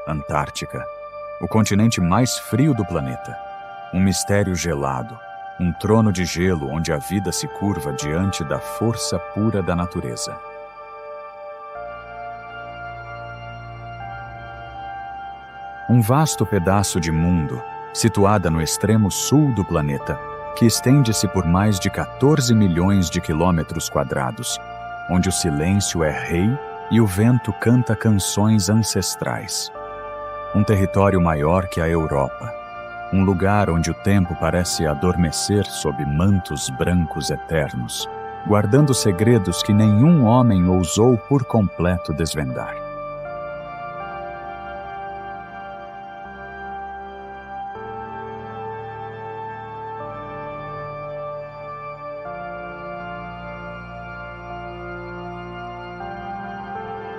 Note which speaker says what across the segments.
Speaker 1: Antártica, o continente mais frio do planeta. Um mistério gelado, um trono de gelo onde a vida se curva diante da força pura da natureza. Um vasto pedaço de mundo, situada no extremo sul do planeta, que estende-se por mais de 14 milhões de quilômetros quadrados, onde o silêncio é rei e o vento canta canções ancestrais. Um território maior que a Europa, um lugar onde o tempo parece adormecer sob mantos brancos eternos, guardando segredos que nenhum homem ousou por completo desvendar.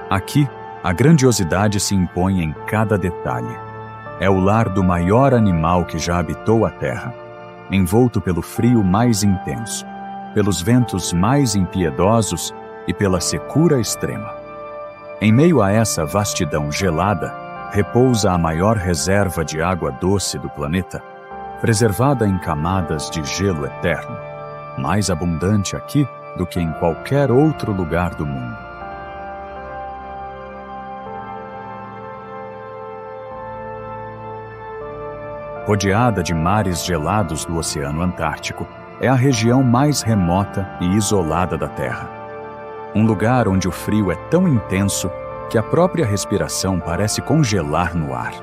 Speaker 1: Aqui, a grandiosidade se impõe em cada detalhe. É o lar do maior animal que já habitou a Terra, envolto pelo frio mais intenso, pelos ventos mais impiedosos e pela secura extrema. Em meio a essa vastidão gelada, repousa a maior reserva de água doce do planeta, preservada em camadas de gelo eterno, mais abundante aqui do que em qualquer outro lugar do mundo. Rodeada de mares gelados do Oceano Antártico, é a região mais remota e isolada da Terra. Um lugar onde o frio é tão intenso que a própria respiração parece congelar no ar.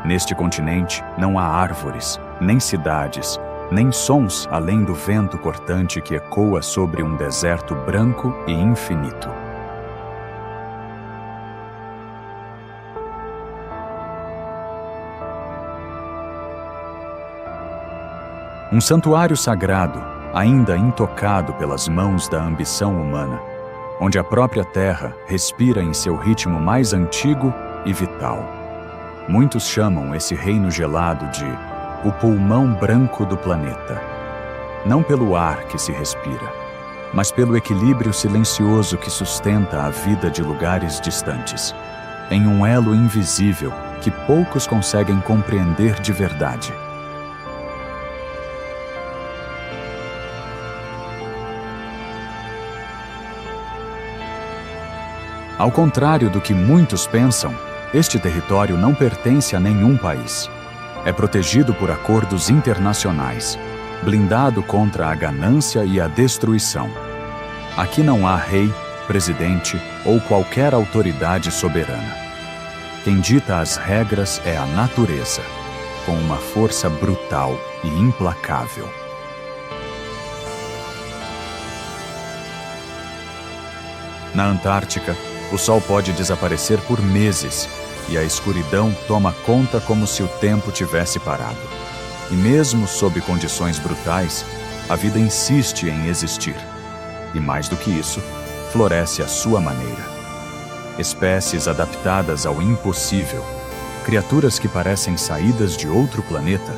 Speaker 1: Neste continente não há árvores, nem cidades, nem sons além do vento cortante que ecoa sobre um deserto branco e infinito. Um santuário sagrado, ainda intocado pelas mãos da ambição humana, onde a própria Terra respira em seu ritmo mais antigo e vital. Muitos chamam esse reino gelado de o pulmão branco do planeta. Não pelo ar que se respira, mas pelo equilíbrio silencioso que sustenta a vida de lugares distantes, em um elo invisível que poucos conseguem compreender de verdade. Ao contrário do que muitos pensam, este território não pertence a nenhum país. É protegido por acordos internacionais, blindado contra a ganância e a destruição. Aqui não há rei, presidente ou qualquer autoridade soberana. Quem dita as regras é a natureza, com uma força brutal e implacável. Na Antártica, o sol pode desaparecer por meses e a escuridão toma conta como se o tempo tivesse parado. E mesmo sob condições brutais, a vida insiste em existir. E mais do que isso, floresce à sua maneira. Espécies adaptadas ao impossível, criaturas que parecem saídas de outro planeta,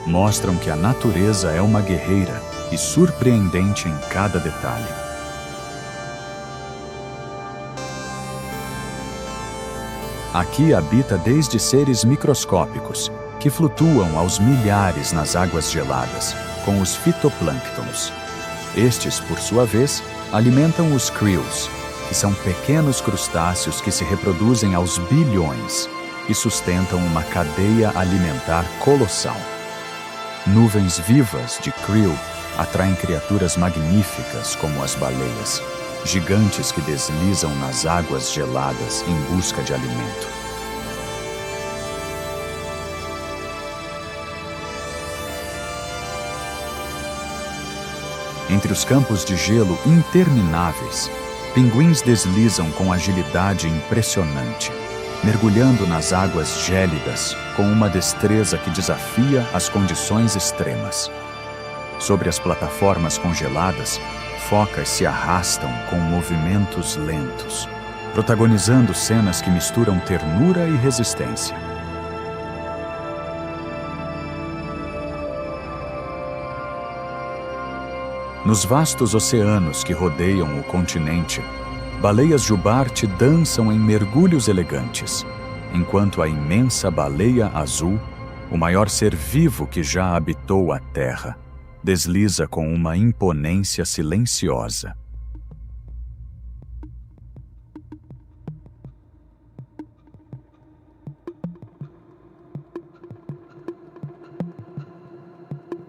Speaker 1: mostram que a natureza é uma guerreira e surpreendente em cada detalhe. Aqui habita desde seres microscópicos, que flutuam aos milhares nas águas geladas, com os fitoplânctons. Estes, por sua vez, alimentam os krills, que são pequenos crustáceos que se reproduzem aos bilhões e sustentam uma cadeia alimentar colossal. Nuvens vivas de krill atraem criaturas magníficas como as baleias, gigantes que deslizam nas águas geladas em busca de alimento. Entre os campos de gelo intermináveis, pinguins deslizam com agilidade impressionante, mergulhando nas águas gélidas com uma destreza que desafia as condições extremas. Sobre as plataformas congeladas, focas se arrastam com movimentos lentos, protagonizando cenas que misturam ternura e resistência. Nos vastos oceanos que rodeiam o continente, baleias jubarte dançam em mergulhos elegantes, enquanto a imensa baleia azul, o maior ser vivo que já habitou a Terra, desliza com uma imponência silenciosa.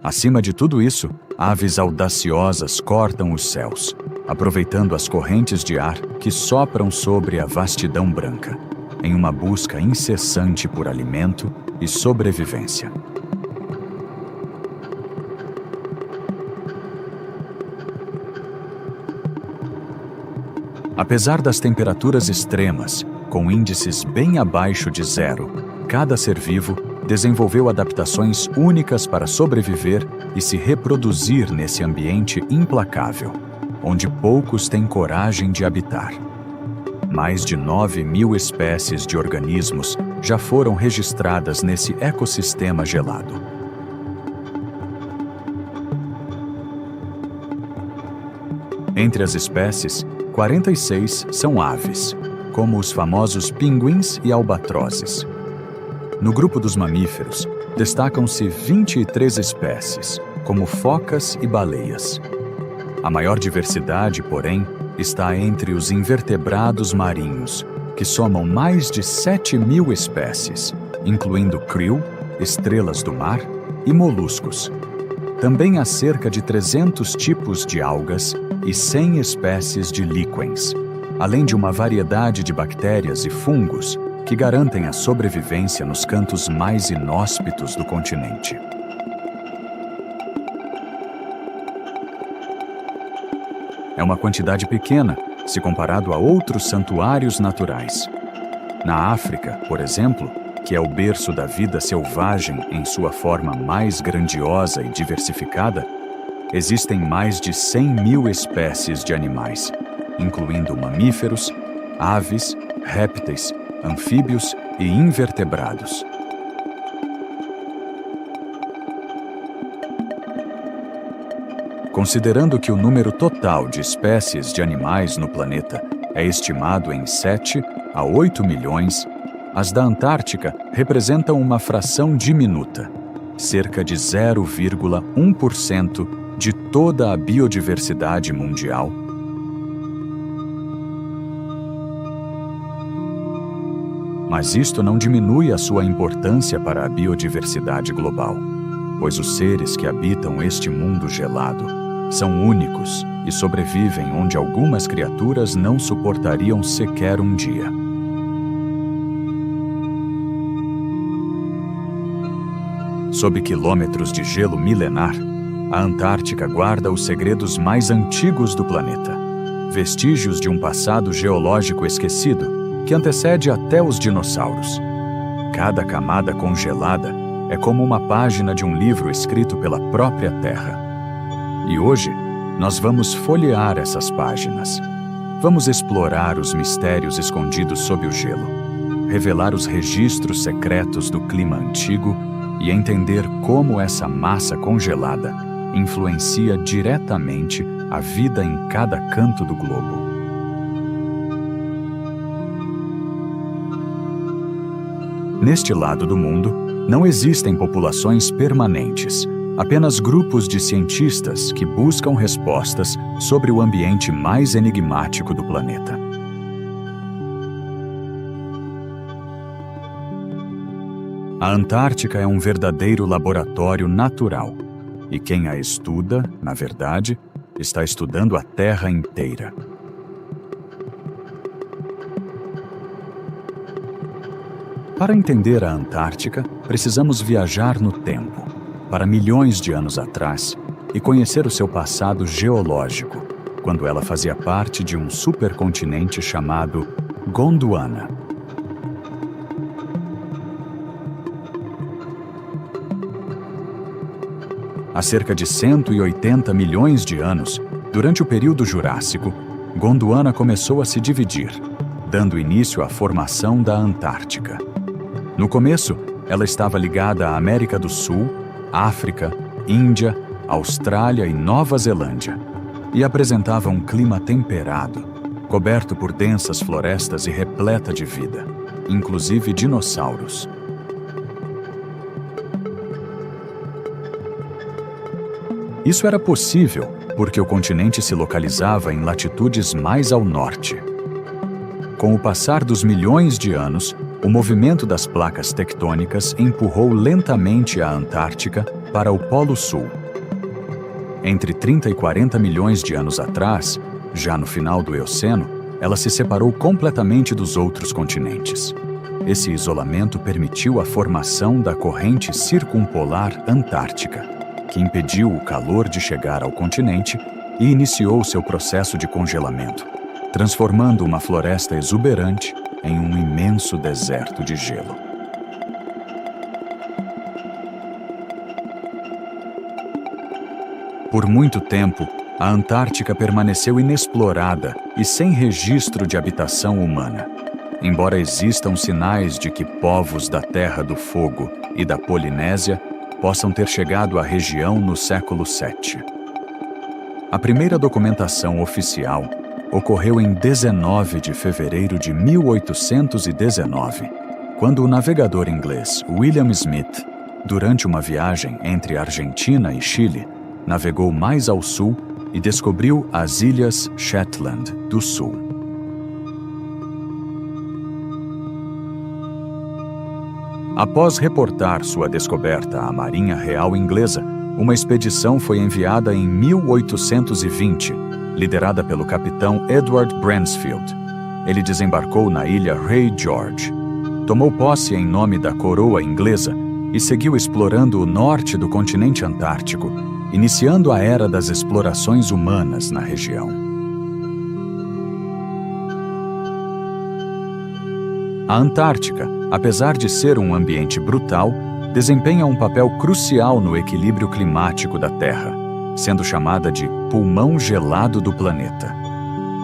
Speaker 1: Acima de tudo isso, aves audaciosas cortam os céus, aproveitando as correntes de ar que sopram sobre a vastidão branca, em uma busca incessante por alimento e sobrevivência. Apesar das temperaturas extremas, com índices bem abaixo de zero, cada ser vivo desenvolveu adaptações únicas para sobreviver e se reproduzir nesse ambiente implacável, onde poucos têm coragem de habitar. Mais de 9.000 espécies de organismos já foram registradas nesse ecossistema gelado. Entre as espécies, 46 são aves, como os famosos pinguins e albatrozes. No grupo dos mamíferos, destacam-se 23 espécies, como focas e baleias. A maior diversidade, porém, está entre os invertebrados marinhos, que somam mais de 7.000 espécies, incluindo krill, estrelas do mar e moluscos. Também há cerca de 300 tipos de algas e 100 espécies de líquens, além de uma variedade de bactérias e fungos que garantem a sobrevivência nos cantos mais inóspitos do continente. É uma quantidade pequena, se comparado a outros santuários naturais. Na África, por exemplo, que é o berço da vida selvagem em sua forma mais grandiosa e diversificada, existem mais de 100.000 espécies de animais, incluindo mamíferos, aves, répteis, anfíbios e invertebrados. Considerando que o número total de espécies de animais no planeta é estimado em 7 a 8 milhões, as da Antártica representam uma fração diminuta, cerca de 0,1% de toda a biodiversidade mundial. Mas isto não diminui a sua importância para a biodiversidade global, pois os seres que habitam este mundo gelado são únicos e sobrevivem onde algumas criaturas não suportariam sequer um dia. Sob quilômetros de gelo milenar, a Antártica guarda os segredos mais antigos do planeta, vestígios de um passado geológico esquecido que antecede até os dinossauros. Cada camada congelada é como uma página de um livro escrito pela própria Terra. E hoje, nós vamos folhear essas páginas. Vamos explorar os mistérios escondidos sob o gelo, revelar os registros secretos do clima antigo e entender como essa massa congelada influencia diretamente a vida em cada canto do globo. Neste lado do mundo, não existem populações permanentes, apenas grupos de cientistas que buscam respostas sobre o ambiente mais enigmático do planeta. A Antártica é um verdadeiro laboratório natural, e quem a estuda, na verdade, está estudando a Terra inteira. Para entender a Antártica, precisamos viajar no tempo, para milhões de anos atrás, e conhecer o seu passado geológico, quando ela fazia parte de um supercontinente chamado Gondwana. Há cerca de 180 milhões de anos, durante o período Jurássico, Gondwana começou a se dividir, dando início à formação da Antártica. No começo, ela estava ligada à América do Sul, África, Índia, Austrália e Nova Zelândia, e apresentava um clima temperado, coberto por densas florestas e repleta de vida. inclusive dinossauros. Isso era possível porque o continente se localizava em latitudes mais ao norte. Com o passar dos milhões de anos, o movimento das placas tectônicas empurrou lentamente a Antártica para o Polo Sul. Entre 30 e 40 milhões de anos atrás, já no final do Eoceno, ela se separou completamente dos outros continentes. Esse isolamento permitiu a formação da corrente circumpolar antártica, que impediu o calor de chegar ao continente e iniciou seu processo de congelamento, transformando uma floresta exuberante em um imenso deserto de gelo. Por muito tempo, a Antártica permaneceu inexplorada e sem registro de habitação humana, embora existam sinais de que povos da Terra do Fogo e da Polinésia possam ter chegado à região no século VII. A primeira documentação oficial ocorreu em 19 de fevereiro de 1819, quando o navegador inglês William Smith, durante uma viagem entre Argentina e Chile, navegou mais ao sul e descobriu as Ilhas Shetland do Sul. Após reportar sua descoberta à Marinha Real Inglesa, uma expedição foi enviada em 1820, liderada pelo capitão Edward Bransfield. Ele desembarcou na ilha Rey George, tomou posse em nome da coroa inglesa e seguiu explorando o norte do continente antártico, iniciando a era das explorações humanas na região. A Antártica, apesar de ser um ambiente brutal, desempenha um papel crucial no equilíbrio climático da Terra, sendo chamada de pulmão gelado do planeta.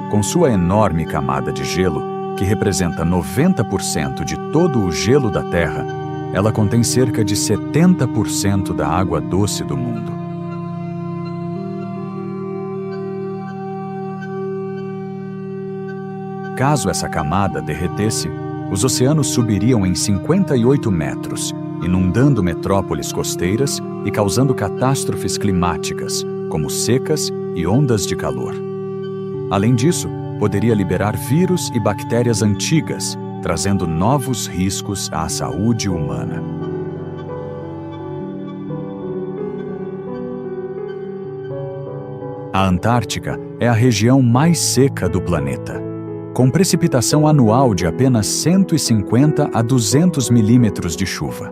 Speaker 1: Com sua enorme camada de gelo, que representa 90% de todo o gelo da Terra, ela contém cerca de 70% da água doce do mundo. Caso essa camada derretesse, os oceanos subiriam em 58 metros, inundando metrópoles costeiras e causando catástrofes climáticas, como secas e ondas de calor. Além disso, poderia liberar vírus e bactérias antigas, trazendo novos riscos à saúde humana. A Antártica é a região mais seca do planeta, com precipitação anual de apenas 150 a 200 milímetros de chuva.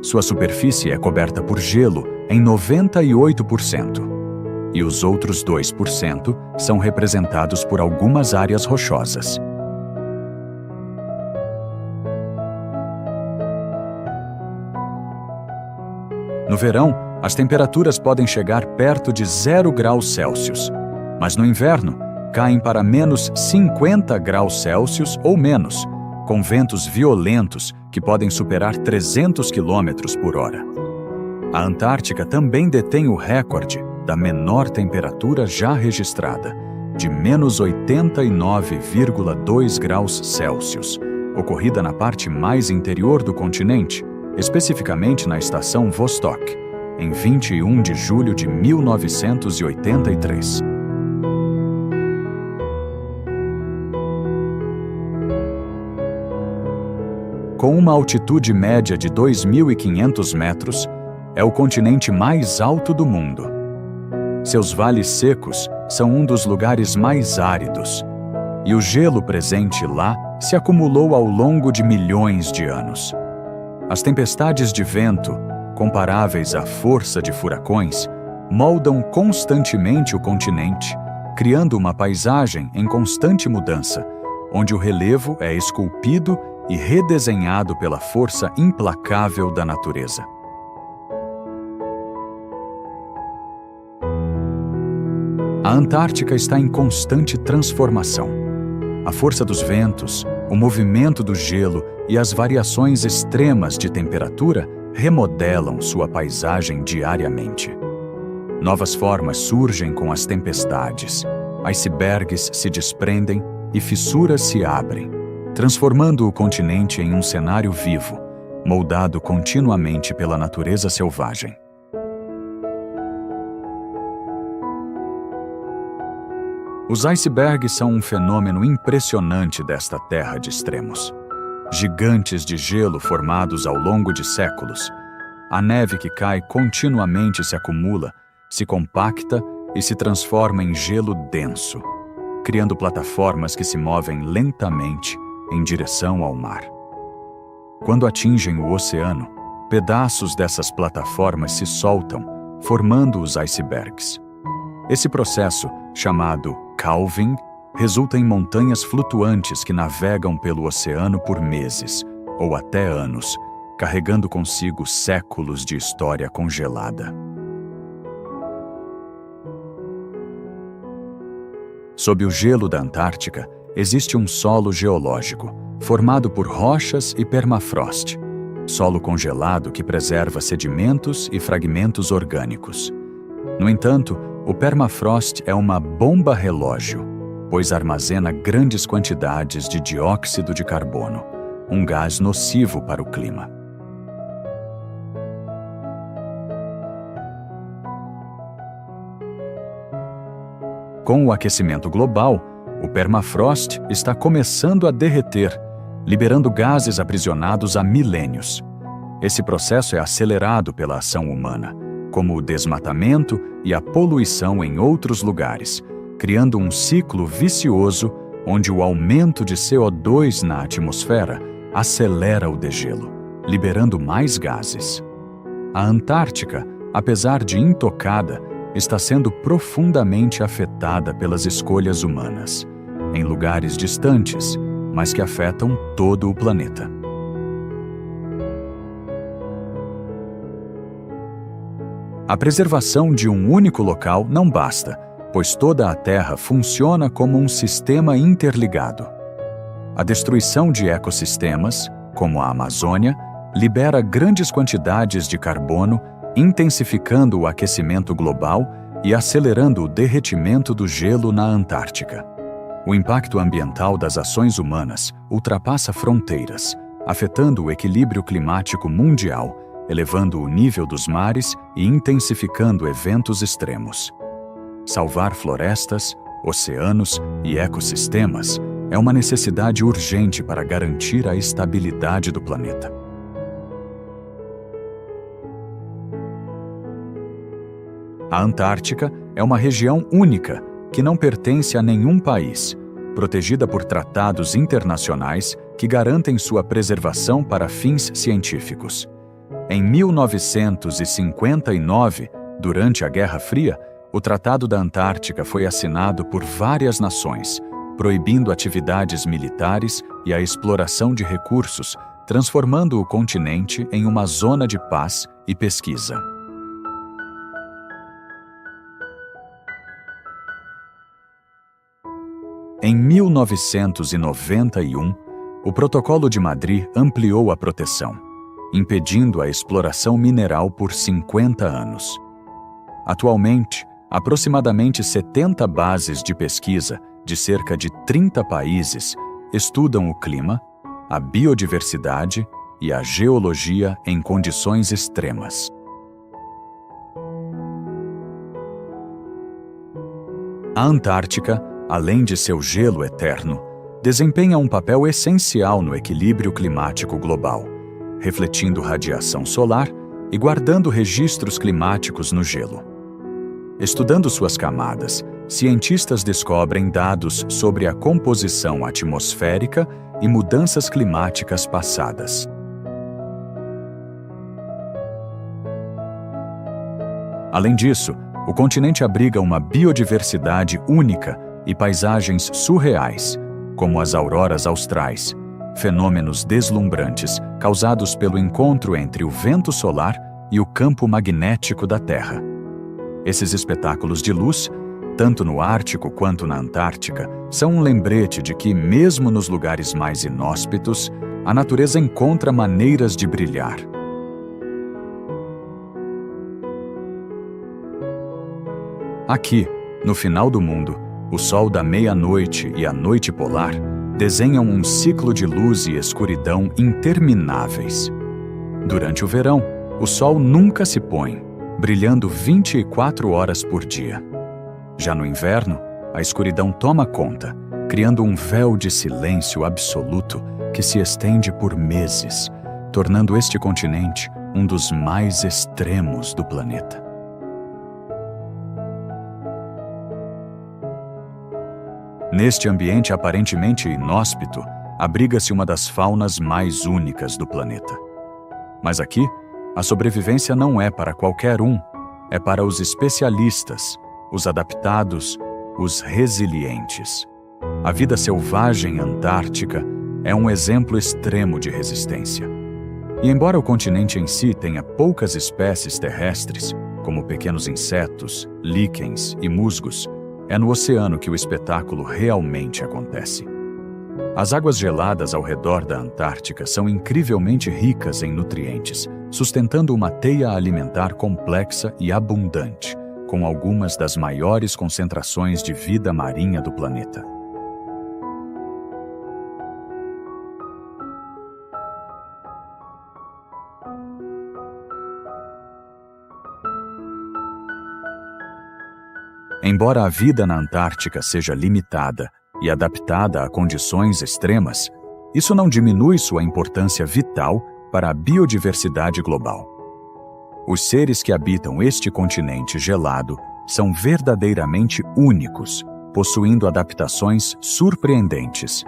Speaker 1: Sua superfície é coberta por gelo em 98%, e os outros 2% são representados por algumas áreas rochosas. No verão, as temperaturas podem chegar perto de 0 graus Celsius, mas no inverno, caem para menos 50 graus Celsius ou menos, com ventos violentos que podem superar 300 km por hora. A Antártica também detém o recorde da menor temperatura já registrada, de menos 89,2 graus Celsius, ocorrida na parte mais interior do continente, especificamente na estação Vostok, em 21 de julho de 1983. Com uma altitude média de 2.500 metros, é o continente mais alto do mundo. Seus vales secos são um dos lugares mais áridos, e o gelo presente lá se acumulou ao longo de milhões de anos. As tempestades de vento, comparáveis à força de furacões, moldam constantemente o continente, criando uma paisagem em constante mudança, onde o relevo é esculpido e redesenhado pela força implacável da natureza. A Antártica está em constante transformação. A força dos ventos, o movimento do gelo e as variações extremas de temperatura remodelam sua paisagem diariamente. Novas formas surgem com as tempestades, icebergs se desprendem e fissuras se abrem, transformando o continente em um cenário vivo, moldado continuamente pela natureza selvagem. Os icebergs são um fenômeno impressionante desta terra de extremos. Gigantes de gelo formados ao longo de séculos, a neve que cai continuamente se acumula, se compacta e se transforma em gelo denso, criando plataformas que se movem lentamente em direção ao mar. Quando atingem o oceano, pedaços dessas plataformas se soltam, formando os icebergs. Esse processo, chamado calving, resulta em montanhas flutuantes que navegam pelo oceano por meses, ou até anos, carregando consigo séculos de história congelada. Sob o gelo da Antártica, existe um solo geológico, formado por rochas e permafrost, solo congelado que preserva sedimentos e fragmentos orgânicos. No entanto, o permafrost é uma bomba relógio, pois armazena grandes quantidades de dióxido de carbono, um gás nocivo para o clima. Com o aquecimento global, o permafrost está começando a derreter, liberando gases aprisionados há milênios. Esse processo é acelerado pela ação humana, como o desmatamento e a poluição em outros lugares, criando um ciclo vicioso onde o aumento de CO2 na atmosfera acelera o degelo, liberando mais gases. A Antártica, apesar de intocada, está sendo profundamente afetada pelas escolhas humanas, em lugares distantes, mas que afetam todo o planeta. A preservação de um único local não basta, pois toda a Terra funciona como um sistema interligado. A destruição de ecossistemas, como a Amazônia, libera grandes quantidades de carbono, intensificando o aquecimento global e acelerando o derretimento do gelo na Antártica. O impacto ambiental das ações humanas ultrapassa fronteiras, afetando o equilíbrio climático mundial, elevando o nível dos mares e intensificando eventos extremos. Salvar florestas, oceanos e ecossistemas é uma necessidade urgente para garantir a estabilidade do planeta. A Antártica é uma região única que não pertence a nenhum país, protegida por tratados internacionais que garantem sua preservação para fins científicos. Em 1959, durante a Guerra Fria, o Tratado da Antártica foi assinado por várias nações, proibindo atividades militares e a exploração de recursos, transformando o continente em uma zona de paz e pesquisa. Em 1991, o Protocolo de Madrid ampliou a proteção, impedindo a exploração mineral por 50 anos. Atualmente, aproximadamente 70 bases de pesquisa de cerca de 30 países estudam o clima, a biodiversidade e a geologia em condições extremas. A Antártica, além de seu gelo eterno, desempenha um papel essencial no equilíbrio climático global, refletindo radiação solar e guardando registros climáticos no gelo. Estudando suas camadas, cientistas descobrem dados sobre a composição atmosférica e mudanças climáticas passadas. Além disso, o continente abriga uma biodiversidade única e paisagens surreais, como as auroras austrais, fenômenos deslumbrantes causados pelo encontro entre o vento solar e o campo magnético da Terra. Esses espetáculos de luz, tanto no Ártico quanto na Antártica, são um lembrete de que, mesmo nos lugares mais inóspitos, a natureza encontra maneiras de brilhar. Aqui, no final do mundo, o sol da meia-noite e a noite polar desenham um ciclo de luz e escuridão intermináveis. Durante o verão, o sol nunca se põe, brilhando 24 horas por dia. Já no inverno, a escuridão toma conta, criando um véu de silêncio absoluto que se estende por meses, tornando este continente um dos mais extremos do planeta. Neste ambiente aparentemente inóspito, abriga-se uma das faunas mais únicas do planeta. Mas aqui, a sobrevivência não é para qualquer um, é para os especialistas, os adaptados, os resilientes. A vida selvagem antártica é um exemplo extremo de resistência. E embora o continente em si tenha poucas espécies terrestres, como pequenos insetos, líquens e musgos, é no oceano que o espetáculo realmente acontece. As águas geladas ao redor da Antártica são incrivelmente ricas em nutrientes, sustentando uma teia alimentar complexa e abundante, com algumas das maiores concentrações de vida marinha do planeta. Embora a vida na Antártica seja limitada e adaptada a condições extremas, isso não diminui sua importância vital para a biodiversidade global. Os seres que habitam este continente gelado são verdadeiramente únicos, possuindo adaptações surpreendentes.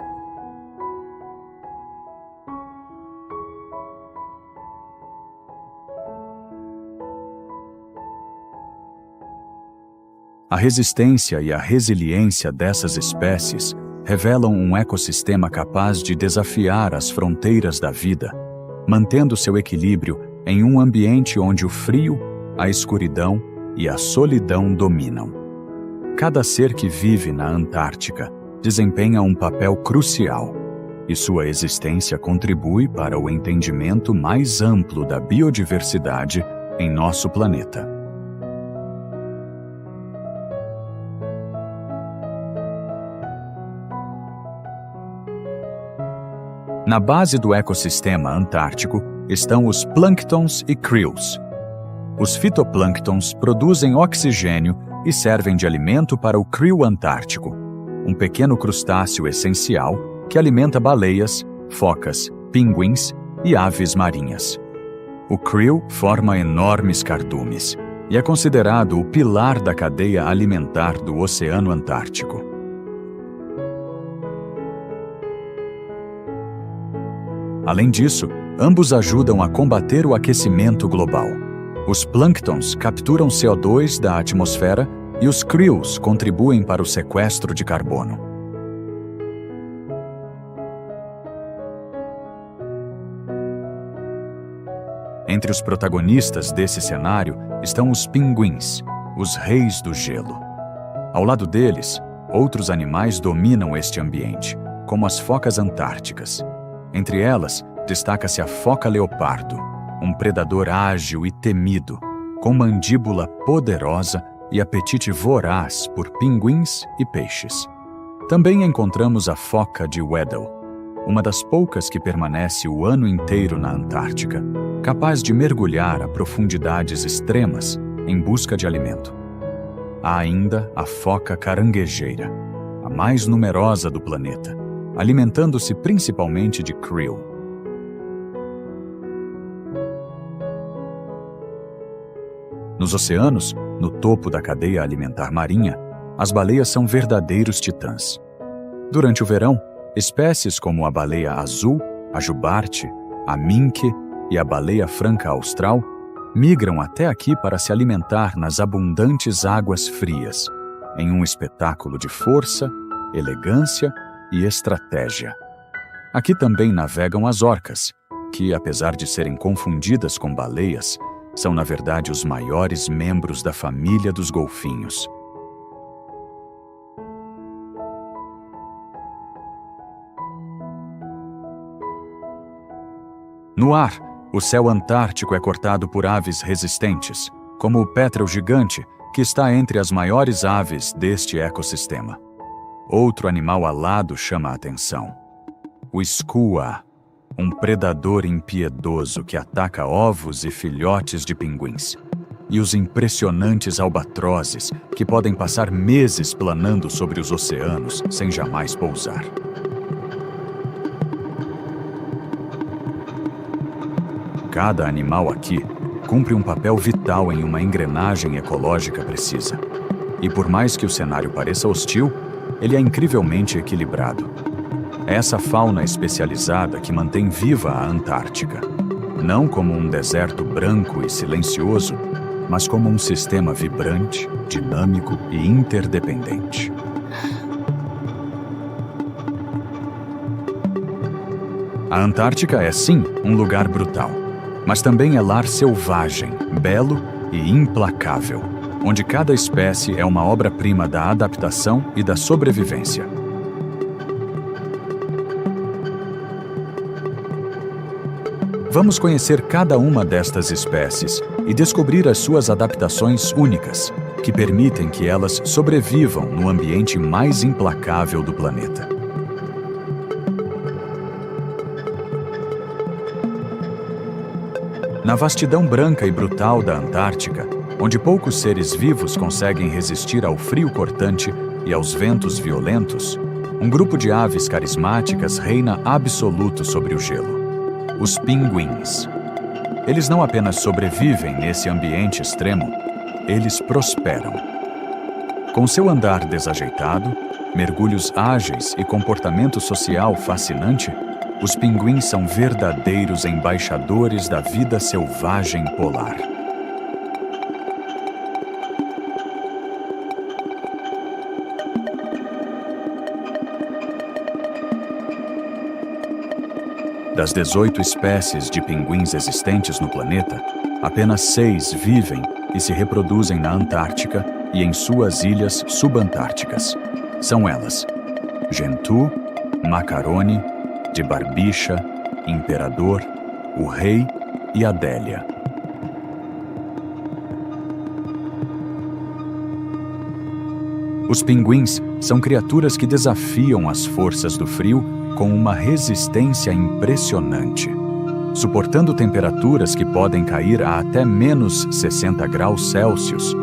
Speaker 1: A resistência e a resiliência dessas espécies revelam um ecossistema capaz de desafiar as fronteiras da vida, mantendo seu equilíbrio em um ambiente onde o frio, a escuridão e a solidão dominam. Cada ser que vive na Antártica desempenha um papel crucial, e sua existência contribui para o entendimento mais amplo da biodiversidade em nosso planeta. Na base do ecossistema antártico estão os plânctons e krills. Os fitoplânctons produzem oxigênio e servem de alimento para o krill antártico, um pequeno crustáceo essencial que alimenta baleias, focas, pinguins e aves marinhas. O krill forma enormes cardumes e é considerado o pilar da cadeia alimentar do Oceano Antártico. Além disso, ambos ajudam a combater o aquecimento global. Os plânctons capturam CO2 da atmosfera e os krills contribuem para o sequestro de carbono. Entre os protagonistas desse cenário estão os pinguins, os reis do gelo. Ao lado deles, outros animais dominam este ambiente, como as focas antárticas. Entre elas, destaca-se a foca leopardo, um predador ágil e temido, com mandíbula poderosa e apetite voraz por pinguins e peixes. Também encontramos a foca de Weddell, uma das poucas que permanece o ano inteiro na Antártica, capaz de mergulhar a profundidades extremas em busca de alimento. Há ainda a foca caranguejeira, a mais numerosa do planeta, alimentando-se principalmente de krill. Nos oceanos, no topo da cadeia alimentar marinha, as baleias são verdadeiros titãs. Durante o verão, espécies como a baleia azul, a jubarte, a minke e a baleia franca austral migram até aqui para se alimentar nas abundantes águas frias, em um espetáculo de força, elegância e estratégia. Aqui também navegam as orcas, que, apesar de serem confundidas com baleias, são na verdade os maiores membros da família dos golfinhos. No ar, o céu antártico é cortado por aves resistentes, como o pétrel gigante, que está entre as maiores aves deste ecossistema. outro animal alado chama a atenção. O skua, um predador impiedoso que ataca ovos e filhotes de pinguins. E os impressionantes albatrozes, que podem passar meses planando sobre os oceanos sem jamais pousar. Cada animal aqui cumpre um papel vital em uma engrenagem ecológica precisa. E por mais que o cenário pareça hostil, ele é incrivelmente equilibrado. É essa fauna especializada que mantém viva a Antártica, não como um deserto branco e silencioso, mas como um sistema vibrante, dinâmico e interdependente. A Antártica é, sim, um lugar brutal, mas também é lar selvagem, belo e implacável, onde cada espécie é uma obra-prima da adaptação e da sobrevivência. Vamos conhecer cada uma destas espécies e descobrir as suas adaptações únicas, que permitem que elas sobrevivam no ambiente mais implacável do planeta. Na vastidão branca e brutal da Antártica, onde poucos seres vivos conseguem resistir ao frio cortante e aos ventos violentos, um grupo de aves carismáticas reina absoluto sobre o gelo: os pinguins. Eles não apenas sobrevivem nesse ambiente extremo, eles prosperam. Com seu andar desajeitado, mergulhos ágeis e comportamento social fascinante, os pinguins são verdadeiros embaixadores da vida selvagem polar. Das 18 espécies de pinguins existentes no planeta, apenas 6 vivem e se reproduzem na Antártica e em suas ilhas subantárticas. São elas: Gentoo, Macaroni, de Barbicha, Imperador, o Rei e Adélia. Os pinguins são criaturas que desafiam as forças do frio com uma resistência impressionante. Suportando temperaturas que podem cair a até menos 60 graus Celsius,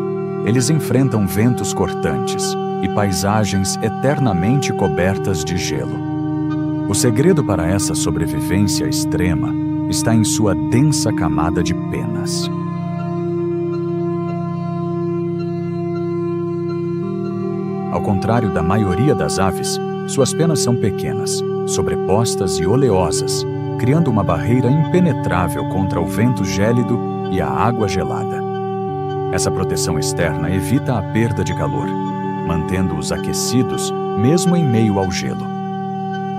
Speaker 1: eles enfrentam ventos cortantes e paisagens eternamente cobertas de gelo. O segredo para essa sobrevivência extrema está em sua densa camada de penas. Ao contrário da maioria das aves, suas penas são pequenas, sobrepostas e oleosas, criando uma barreira impenetrável contra o vento gélido e a água gelada. Essa proteção externa evita a perda de calor, mantendo-os aquecidos mesmo em meio ao gelo.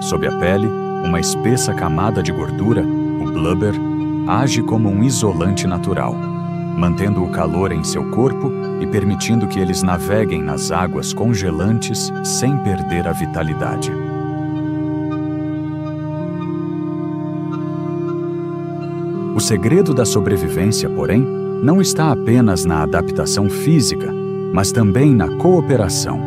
Speaker 1: Sob a pele, uma espessa camada de gordura, o blubber, age como um isolante natural, mantendo o calor em seu corpo e permitindo que eles naveguem nas águas congelantes sem perder a vitalidade. O segredo da sobrevivência, porém, não está apenas na adaptação física, mas também na cooperação.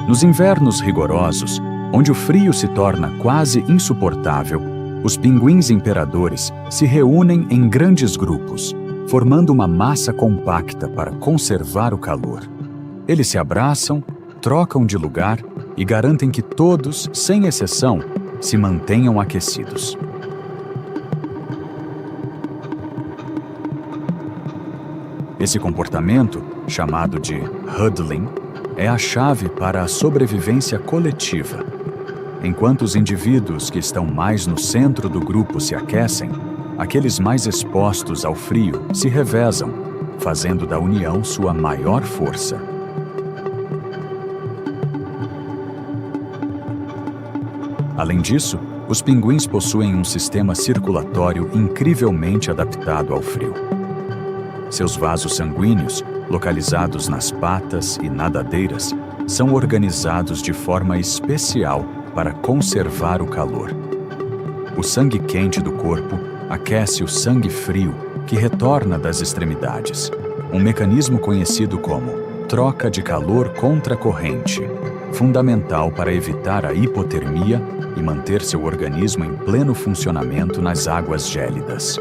Speaker 1: Nos invernos rigorosos, onde o frio se torna quase insuportável, os pinguins imperadores se reúnem em grandes grupos, formando uma massa compacta para conservar o calor. Eles se abraçam, trocam de lugar e garantem que todos, sem exceção, se mantenham aquecidos. Esse comportamento, chamado de huddling, é a chave para a sobrevivência coletiva. Enquanto os indivíduos que estão mais no centro do grupo se aquecem, aqueles mais expostos ao frio se revezam, fazendo da união sua maior força. Além disso, os pinguins possuem um sistema circulatório incrivelmente adaptado ao frio. Seus vasos sanguíneos, localizados nas patas e nadadeiras, são organizados de forma especial para conservar o calor. O sangue quente do corpo aquece o sangue frio que retorna das extremidades, um mecanismo conhecido como troca de calor contra corrente. fundamental para evitar a hipotermia e manter seu organismo em pleno funcionamento nas águas gélidas.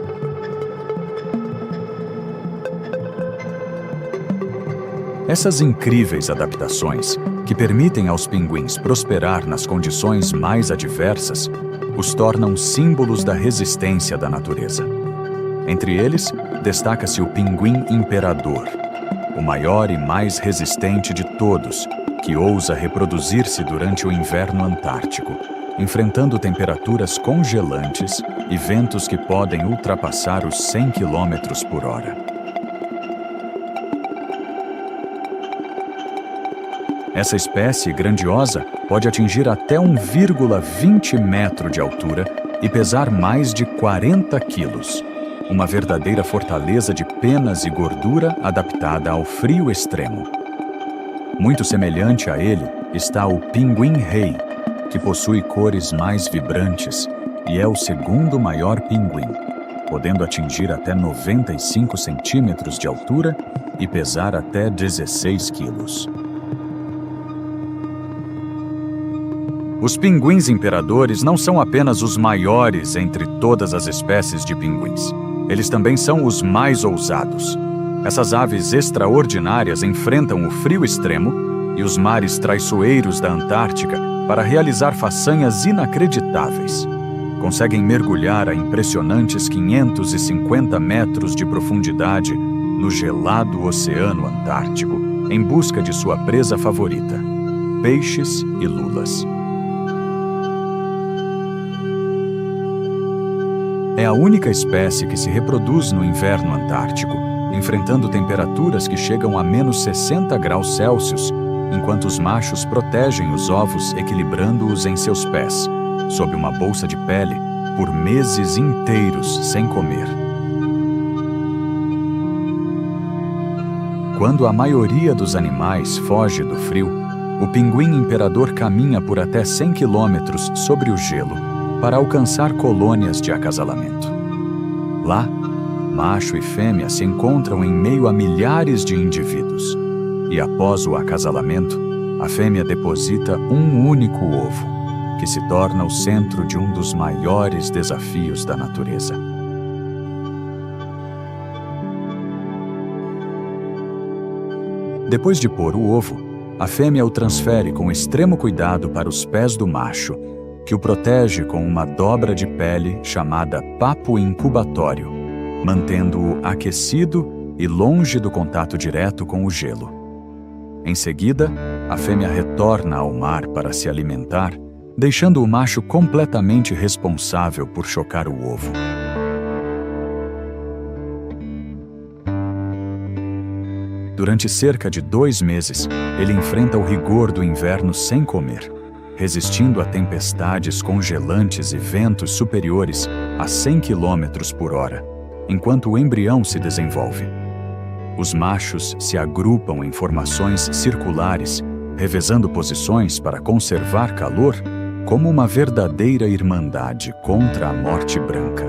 Speaker 1: Essas incríveis adaptações, que permitem aos pinguins prosperar nas condições mais adversas, os tornam símbolos da resistência da natureza. Entre eles, destaca-se o pinguim imperador, o maior e mais resistente de todos, que ousa reproduzir-se durante o inverno antártico, enfrentando temperaturas congelantes e ventos que podem ultrapassar os 100 km por hora. Essa espécie grandiosa pode atingir até 1,20 metro de altura e pesar mais de 40 quilos. Uma verdadeira fortaleza de penas e gordura adaptada ao frio extremo. Muito semelhante a ele está o pinguim-rei, que possui cores mais vibrantes e é o segundo maior pinguim, podendo atingir até 95 centímetros de altura e pesar até 16 quilos. Os pinguins imperadores não são apenas os maiores entre todas as espécies de pinguins. Eles também são os mais ousados. Essas aves extraordinárias enfrentam o frio extremo e os mares traiçoeiros da Antártica para realizar façanhas inacreditáveis. Conseguem mergulhar a impressionantes 550 metros de profundidade no gelado Oceano Antártico em busca de sua presa favorita, peixes e lulas. É a única espécie que se reproduz no inverno antártico, enfrentando temperaturas que chegam a menos 60 graus Celsius, enquanto os machos protegem os ovos equilibrando-os em seus pés, sob uma bolsa de pele, por meses inteiros sem comer. Quando a maioria dos animais foge do frio, o pinguim imperador caminha por até 100 quilômetros sobre o gelo, para alcançar colônias de acasalamento. Lá, macho e fêmea se encontram em meio a milhares de indivíduos, e após o acasalamento, a fêmea deposita um único ovo, que se torna o centro de um dos maiores desafios da natureza. Depois de pôr o ovo, a fêmea o transfere com extremo cuidado para os pés do macho, que o protege com uma dobra de pele chamada papo incubatório, mantendo-o aquecido e longe do contato direto com o gelo. Em seguida, a fêmea retorna ao mar para se alimentar, deixando o macho completamente responsável por chocar o ovo. Durante cerca de 2 meses, ele enfrenta o rigor do inverno sem comer, resistindo a tempestades congelantes e ventos superiores a 100 km por hora, enquanto o embrião se desenvolve. Os machos se agrupam em formações circulares, revezando posições para conservar calor, como uma verdadeira irmandade contra a morte branca.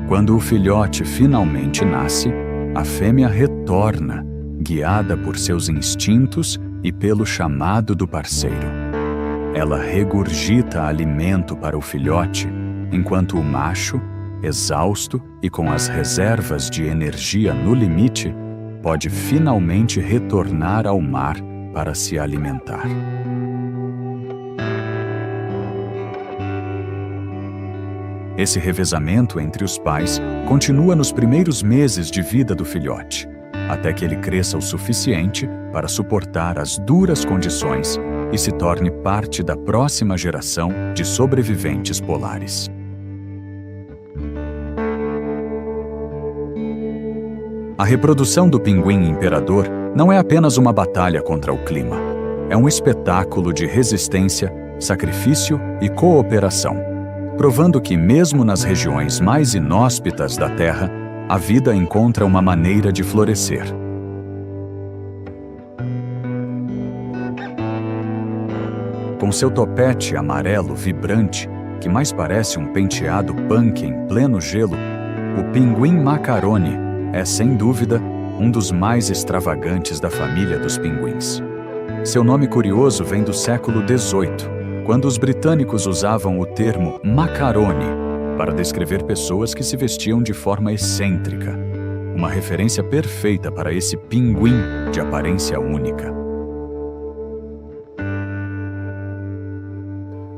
Speaker 1: Quando o filhote finalmente nasce, a fêmea retorna, guiada por seus instintos e pelo chamado do parceiro. Ela regurgita alimento para o filhote, enquanto o macho, exausto e com as reservas de energia no limite, pode finalmente retornar ao mar para se alimentar. Esse revezamento entre os pais continua nos primeiros meses de vida do filhote, até que ele cresça o suficiente para suportar as duras condições e se torne parte da próxima geração de sobreviventes polares. A reprodução do pinguim imperador não é apenas uma batalha contra o clima. É um espetáculo de resistência, sacrifício e cooperação, provando que mesmo nas regiões mais inóspitas da Terra, a vida encontra uma maneira de florescer. Com seu topete amarelo vibrante, que mais parece um penteado punk em pleno gelo, o pinguim macaroni é, sem dúvida, um dos mais extravagantes da família dos pinguins. Seu nome curioso vem do século XVIII, quando os britânicos usavam o termo macaroni para descrever pessoas que se vestiam de forma excêntrica, uma referência perfeita para esse pinguim de aparência única.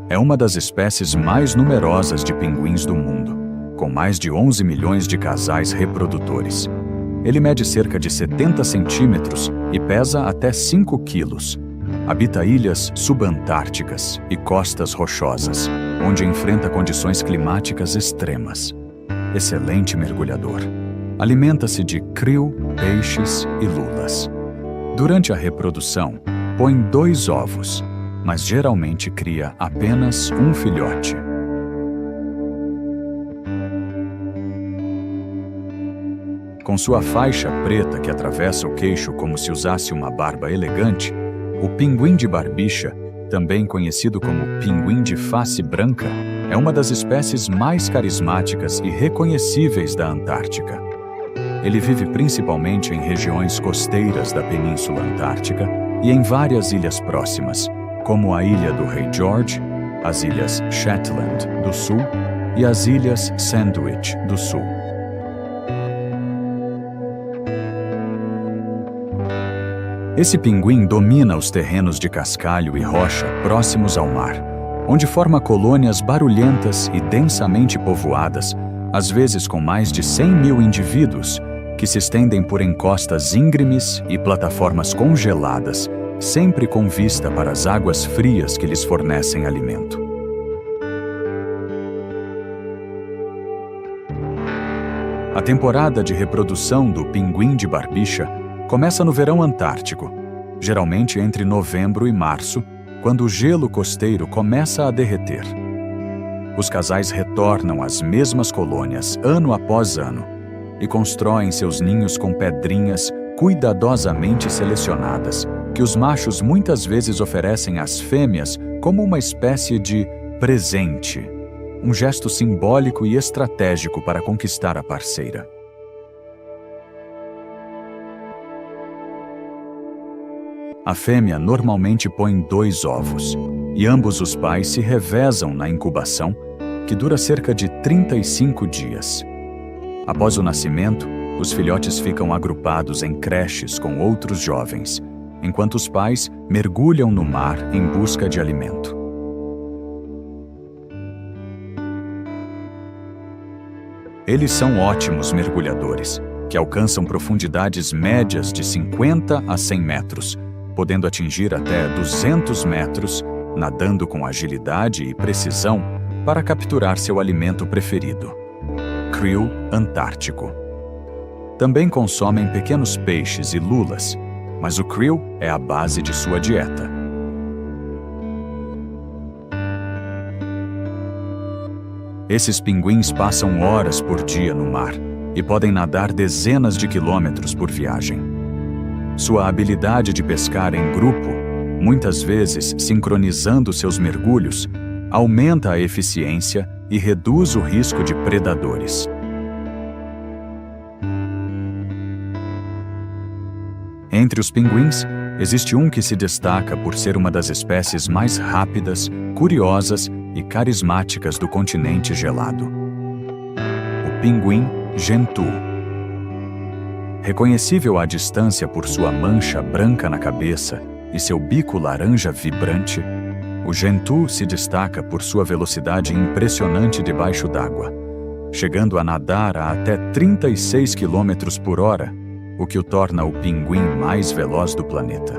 Speaker 1: É uma das espécies mais numerosas de pinguins do mundo, com mais de 11 milhões de casais reprodutores. Ele mede cerca de 70 centímetros e pesa até 5 quilos. Habita ilhas subantárticas e costas rochosas, onde enfrenta condições climáticas extremas. Excelente mergulhador. Alimenta-se de krill, peixes e lulas. Durante a reprodução, põe 2 ovos, mas geralmente cria apenas um filhote. Com sua faixa preta que atravessa o queixo como se usasse uma barba elegante, o pinguim de barbicha, também conhecido como pinguim de face branca, é uma das espécies mais carismáticas e reconhecíveis da Antártica. Ele vive principalmente em regiões costeiras da Península Antártica e em várias ilhas próximas, como a Ilha do Rei George, as Ilhas Shetland do Sul e as Ilhas Sandwich do Sul. Esse pinguim domina os terrenos de cascalho e rocha próximos ao mar, onde forma colônias barulhentas e densamente povoadas, às vezes com mais de 100 mil indivíduos, que se estendem por encostas íngremes e plataformas congeladas, sempre com vista para as águas frias que lhes fornecem alimento. A temporada de reprodução do pinguim de barbicha começa no verão antártico, geralmente entre novembro e março, quando o gelo costeiro começa a derreter. Os casais retornam às mesmas colônias ano após ano e constroem seus ninhos com pedrinhas cuidadosamente selecionadas, que os machos muitas vezes oferecem às fêmeas como uma espécie de presente, um gesto simbólico e estratégico para conquistar a parceira. A fêmea normalmente põe 2 ovos, e ambos os pais se revezam na incubação, que dura cerca de 35 dias. Após o nascimento, os filhotes ficam agrupados em creches com outros jovens, enquanto os pais mergulham no mar em busca de alimento. Eles são ótimos mergulhadores, que alcançam profundidades médias de 50 a 100 metros, podendo atingir até 200 metros, nadando com agilidade e precisão para capturar seu alimento preferido, krill antártico. Também consomem pequenos peixes e lulas, mas o krill é a base de sua dieta. Esses pinguins passam horas por dia no mar e podem nadar dezenas de quilômetros por viagem. Sua habilidade de pescar em grupo, muitas vezes sincronizando seus mergulhos, aumenta a eficiência e reduz o risco de predadores. Entre os pinguins, existe um que se destaca por ser uma das espécies mais rápidas, curiosas e carismáticas do continente gelado. O pinguim gentoo. Reconhecível à distância por sua mancha branca na cabeça e seu bico laranja vibrante, o gentoo se destaca por sua velocidade impressionante debaixo d'água, chegando a nadar a até 36 km por hora, o que o torna o pinguim mais veloz do planeta.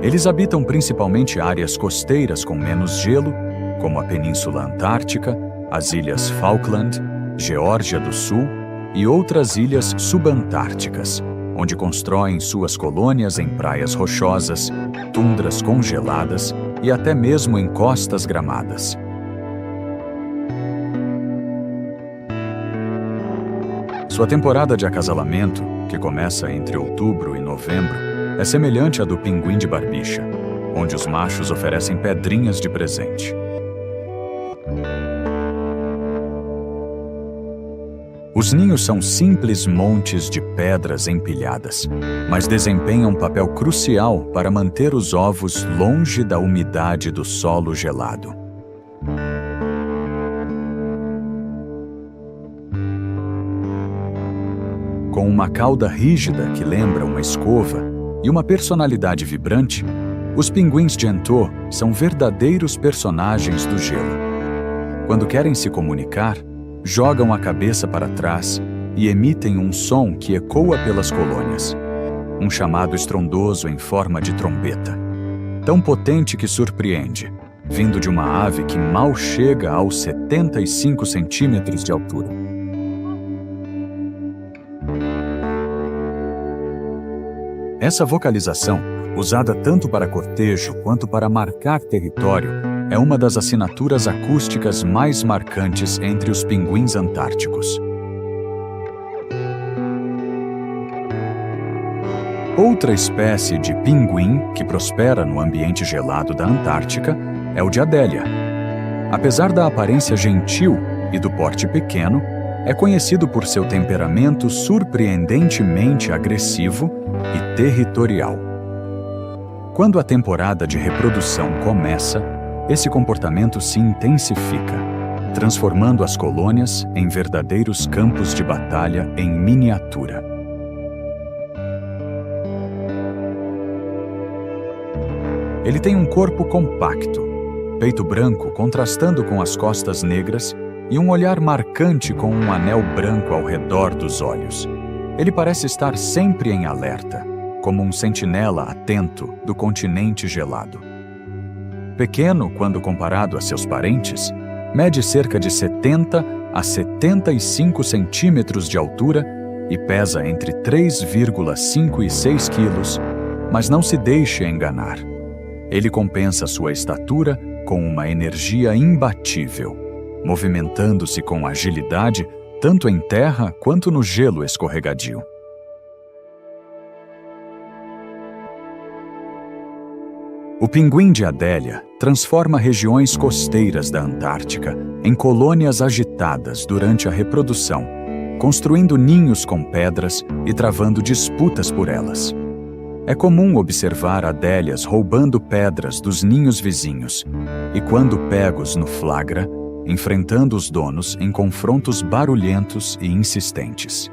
Speaker 1: Eles habitam principalmente áreas costeiras com menos gelo, como a Península Antártica, as Ilhas Falkland, Geórgia do Sul e outras ilhas subantárticas, onde constroem suas colônias em praias rochosas, tundras congeladas e até mesmo em costas gramadas. Sua temporada de acasalamento, que começa entre outubro e novembro, é semelhante à do pinguim de barbicha, onde os machos oferecem pedrinhas de presente. Os ninhos são simples montes de pedras empilhadas, mas desempenham um papel crucial para manter os ovos longe da umidade do solo gelado. Com uma cauda rígida que lembra uma escova e uma personalidade vibrante, os pinguins Gentoo são verdadeiros personagens do gelo. Quando querem se comunicar, jogam a cabeça para trás e emitem um som que ecoa pelas colônias. Um chamado estrondoso em forma de trombeta. Tão potente que surpreende, vindo de uma ave que mal chega aos 75 centímetros de altura. Essa vocalização, usada tanto para cortejo quanto para marcar território, é uma das assinaturas acústicas mais marcantes entre os pinguins antárticos. Outra espécie de pinguim que prospera no ambiente gelado da Antártica é o de Adélia. Apesar da aparência gentil e do porte pequeno, é conhecido por seu temperamento surpreendentemente agressivo e territorial. Quando a temporada de reprodução começa, esse comportamento se intensifica, transformando as colônias em verdadeiros campos de batalha em miniatura. Ele tem um corpo compacto, peito branco contrastando com as costas negras e um olhar marcante com um anel branco ao redor dos olhos. Ele parece estar sempre em alerta, como um sentinela atento do continente gelado. Pequeno quando comparado a seus parentes, mede cerca de 70 a 75 centímetros de altura e pesa entre 3,5 e 6 quilos, mas não se deixe enganar. Ele compensa sua estatura com uma energia imbatível, movimentando-se com agilidade tanto em terra quanto no gelo escorregadio. O pinguim de Adélia transforma regiões costeiras da Antártica em colônias agitadas durante a reprodução, construindo ninhos com pedras e travando disputas por elas. É comum observar adélias roubando pedras dos ninhos vizinhos e, quando pegos no flagra, enfrentando os donos em confrontos barulhentos e insistentes.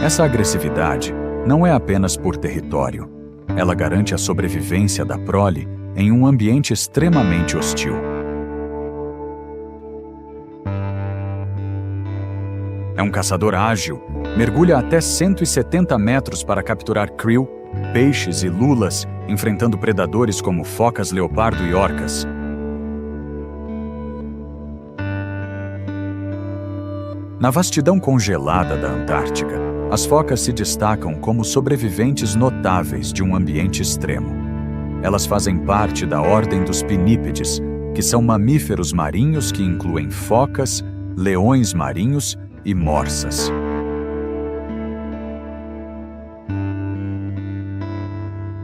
Speaker 1: Essa agressividade não é apenas por território. Ela garante a sobrevivência da prole em um ambiente extremamente hostil. É um caçador ágil, mergulha até 170 metros para capturar krill, peixes e lulas, enfrentando predadores como focas leopardo e orcas. Na vastidão congelada da Antártica, as focas se destacam como sobreviventes notáveis de um ambiente extremo. Elas fazem parte da ordem dos pinípedes, que são mamíferos marinhos que incluem focas, leões marinhos e morsas.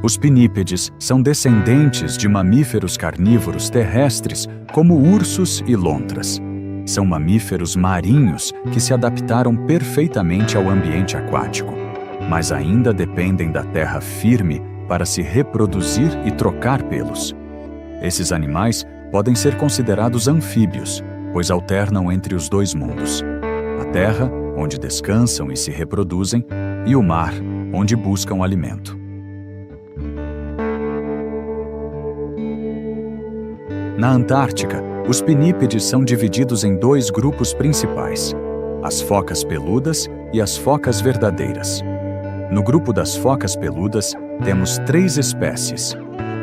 Speaker 1: Os pinípedes são descendentes de mamíferos carnívoros terrestres como ursos e lontras. São mamíferos marinhos que se adaptaram perfeitamente ao ambiente aquático, mas ainda dependem da terra firme para se reproduzir e trocar pelos. Esses animais podem ser considerados anfíbios, pois alternam entre os dois mundos: a terra, onde descansam e se reproduzem, e o mar, onde buscam alimento. Na Antártica, os pinípedes são divididos em dois grupos principais: as focas peludas e as focas verdadeiras. No grupo das focas peludas, temos 3 espécies: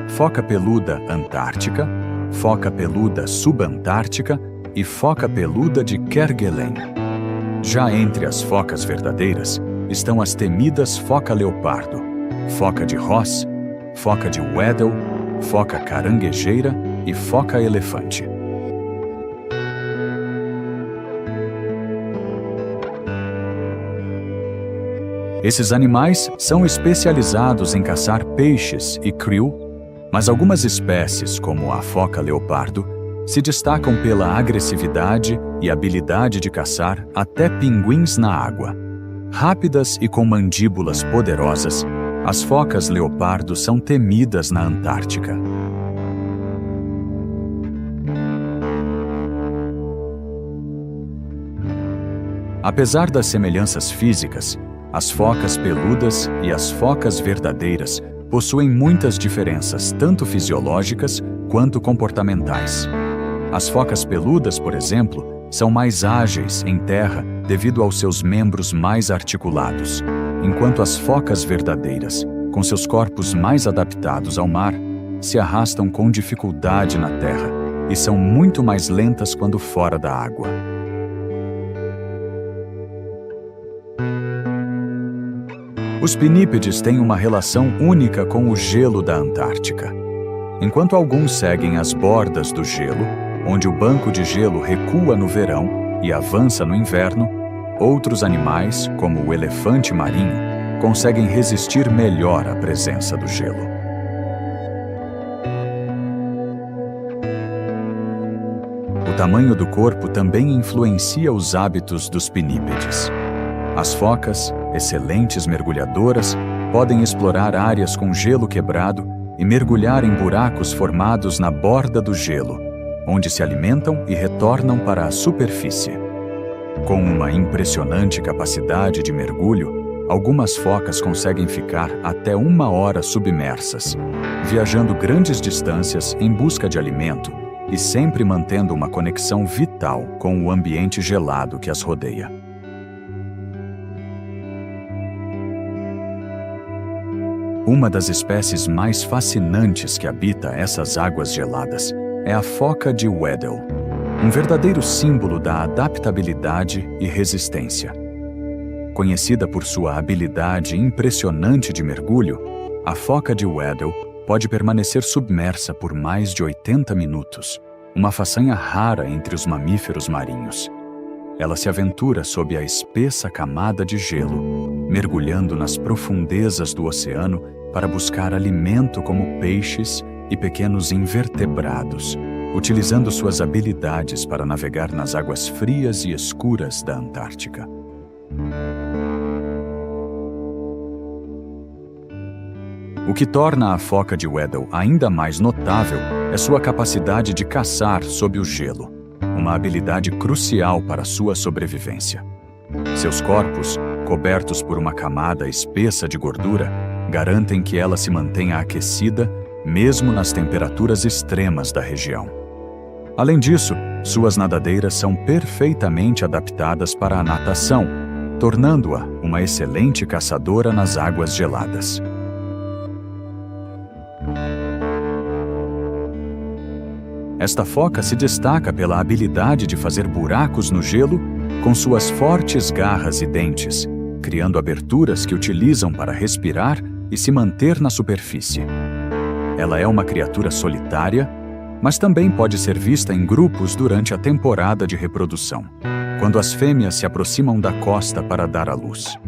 Speaker 1: foca peluda antártica, foca peluda subantártica e foca peluda de Kerguelen. Já entre as focas verdadeiras estão as temidas foca leopardo, foca de Ross, foca de Weddell, foca caranguejeira e foca elefante. Esses animais são especializados em caçar peixes e krill, mas algumas espécies, como a foca leopardo, se destacam pela agressividade e habilidade de caçar até pinguins na água. Rápidas e com mandíbulas poderosas, as focas leopardo são temidas na Antártica. Apesar das semelhanças físicas, as focas peludas e as focas verdadeiras possuem muitas diferenças, tanto fisiológicas quanto comportamentais. As focas peludas, por exemplo, são mais ágeis em terra devido aos seus membros mais articulados, enquanto as focas verdadeiras, com seus corpos mais adaptados ao mar, se arrastam com dificuldade na terra e são muito mais lentas quando fora da água. Os pinípedes têm uma relação única com o gelo da Antártica. Enquanto alguns seguem as bordas do gelo, onde o banco de gelo recua no verão e avança no inverno, outros animais, como o elefante marinho, conseguem resistir melhor à presença do gelo. O tamanho do corpo também influencia os hábitos dos pinípedes. As focas, excelentes mergulhadoras, podem explorar áreas com gelo quebrado e mergulhar em buracos formados na borda do gelo, onde se alimentam e retornam para a superfície. Com uma impressionante capacidade de mergulho, algumas focas conseguem ficar até 1 hora submersas, viajando grandes distâncias em busca de alimento e sempre mantendo uma conexão vital com o ambiente gelado que as rodeia. Uma das espécies mais fascinantes que habita essas águas geladas é a foca de Weddell, um verdadeiro símbolo da adaptabilidade e resistência. Conhecida por sua habilidade impressionante de mergulho, a foca de Weddell pode permanecer submersa por mais de 80 minutos, uma façanha rara entre os mamíferos marinhos. Ela se aventura sob a espessa camada de gelo, mergulhando nas profundezas do oceano para buscar alimento como peixes e pequenos invertebrados, utilizando suas habilidades para navegar nas águas frias e escuras da Antártica. O que torna a foca de Weddell ainda mais notável é sua capacidade de caçar sob o gelo, uma habilidade crucial para sua sobrevivência. Seus corpos, cobertos por uma camada espessa de gordura, garantem que ela se mantenha aquecida mesmo nas temperaturas extremas da região. Além disso, suas nadadeiras são perfeitamente adaptadas para a natação, tornando-a uma excelente caçadora nas águas geladas. Esta foca se destaca pela habilidade de fazer buracos no gelo com suas fortes garras e dentes, criando aberturas que utilizam para respirar e se manter na superfície. Ela é uma criatura solitária, mas também pode ser vista em grupos durante a temporada de reprodução, quando as fêmeas se aproximam da costa para dar à luz.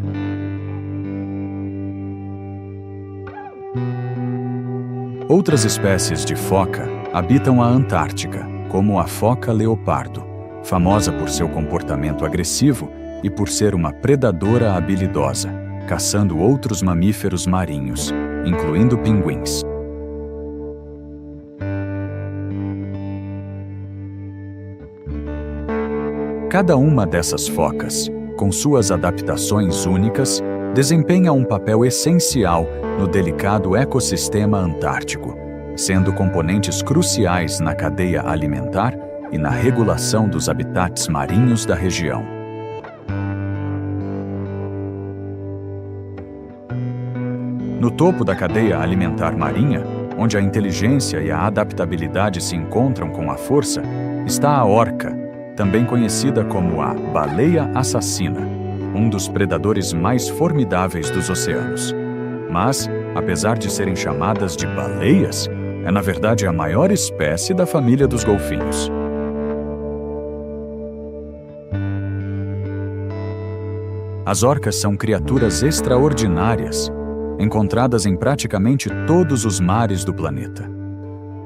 Speaker 1: Outras espécies de foca habitam a Antártica, como a foca leopardo, famosa por seu comportamento agressivo e por ser uma predadora habilidosa, caçando outros mamíferos marinhos, incluindo pinguins. Cada uma dessas focas, com suas adaptações únicas, desempenha um papel essencial no delicado ecossistema antártico, sendo componentes cruciais na cadeia alimentar e na regulação dos habitats marinhos da região. No topo da cadeia alimentar marinha, onde a inteligência e a adaptabilidade se encontram com a força, está a orca, também conhecida como a baleia assassina, um dos predadores mais formidáveis dos oceanos. Mas, apesar de serem chamadas de baleias, é na verdade a maior espécie da família dos golfinhos. As orcas são criaturas extraordinárias, encontradas em praticamente todos os mares do planeta.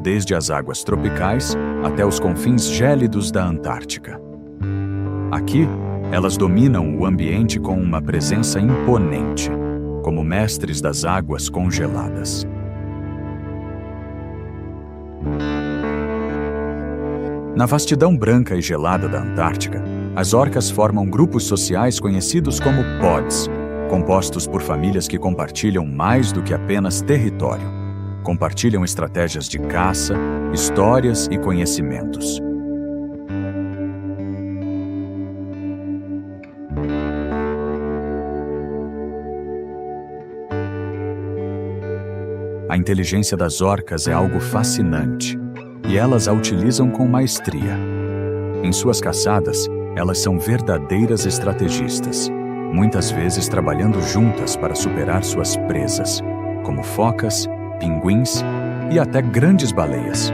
Speaker 1: desde as águas tropicais até os confins gélidos da Antártica. Aqui, elas dominam o ambiente com uma presença imponente, como mestres das águas congeladas. Na vastidão branca e gelada da Antártica, as orcas formam grupos sociais conhecidos como pods, compostos por famílias que compartilham mais do que apenas território. Compartilham estratégias de caça, histórias e conhecimentos. A inteligência das orcas é algo fascinante, e elas a utilizam com maestria. Em suas caçadas, elas são verdadeiras estrategistas, muitas vezes trabalhando juntas para superar suas presas, como focas, pinguins e até grandes baleias.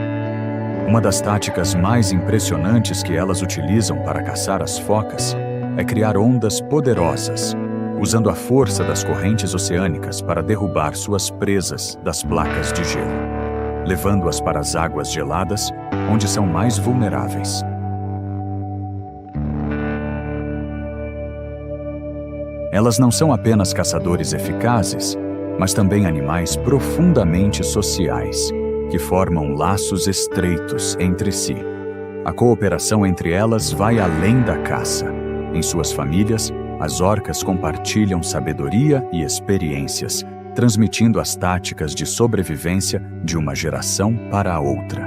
Speaker 1: Uma das táticas mais impressionantes que elas utilizam para caçar as focas é criar ondas poderosas, usando a força das correntes oceânicas para derrubar suas presas das placas de gelo, levando-as para as águas geladas, onde são mais vulneráveis. Elas não são apenas caçadores eficazes, mas também animais profundamente sociais, que formam laços estreitos entre si. A cooperação entre elas vai além da caça. Em suas famílias, as orcas compartilham sabedoria e experiências, transmitindo as táticas de sobrevivência de uma geração para a outra.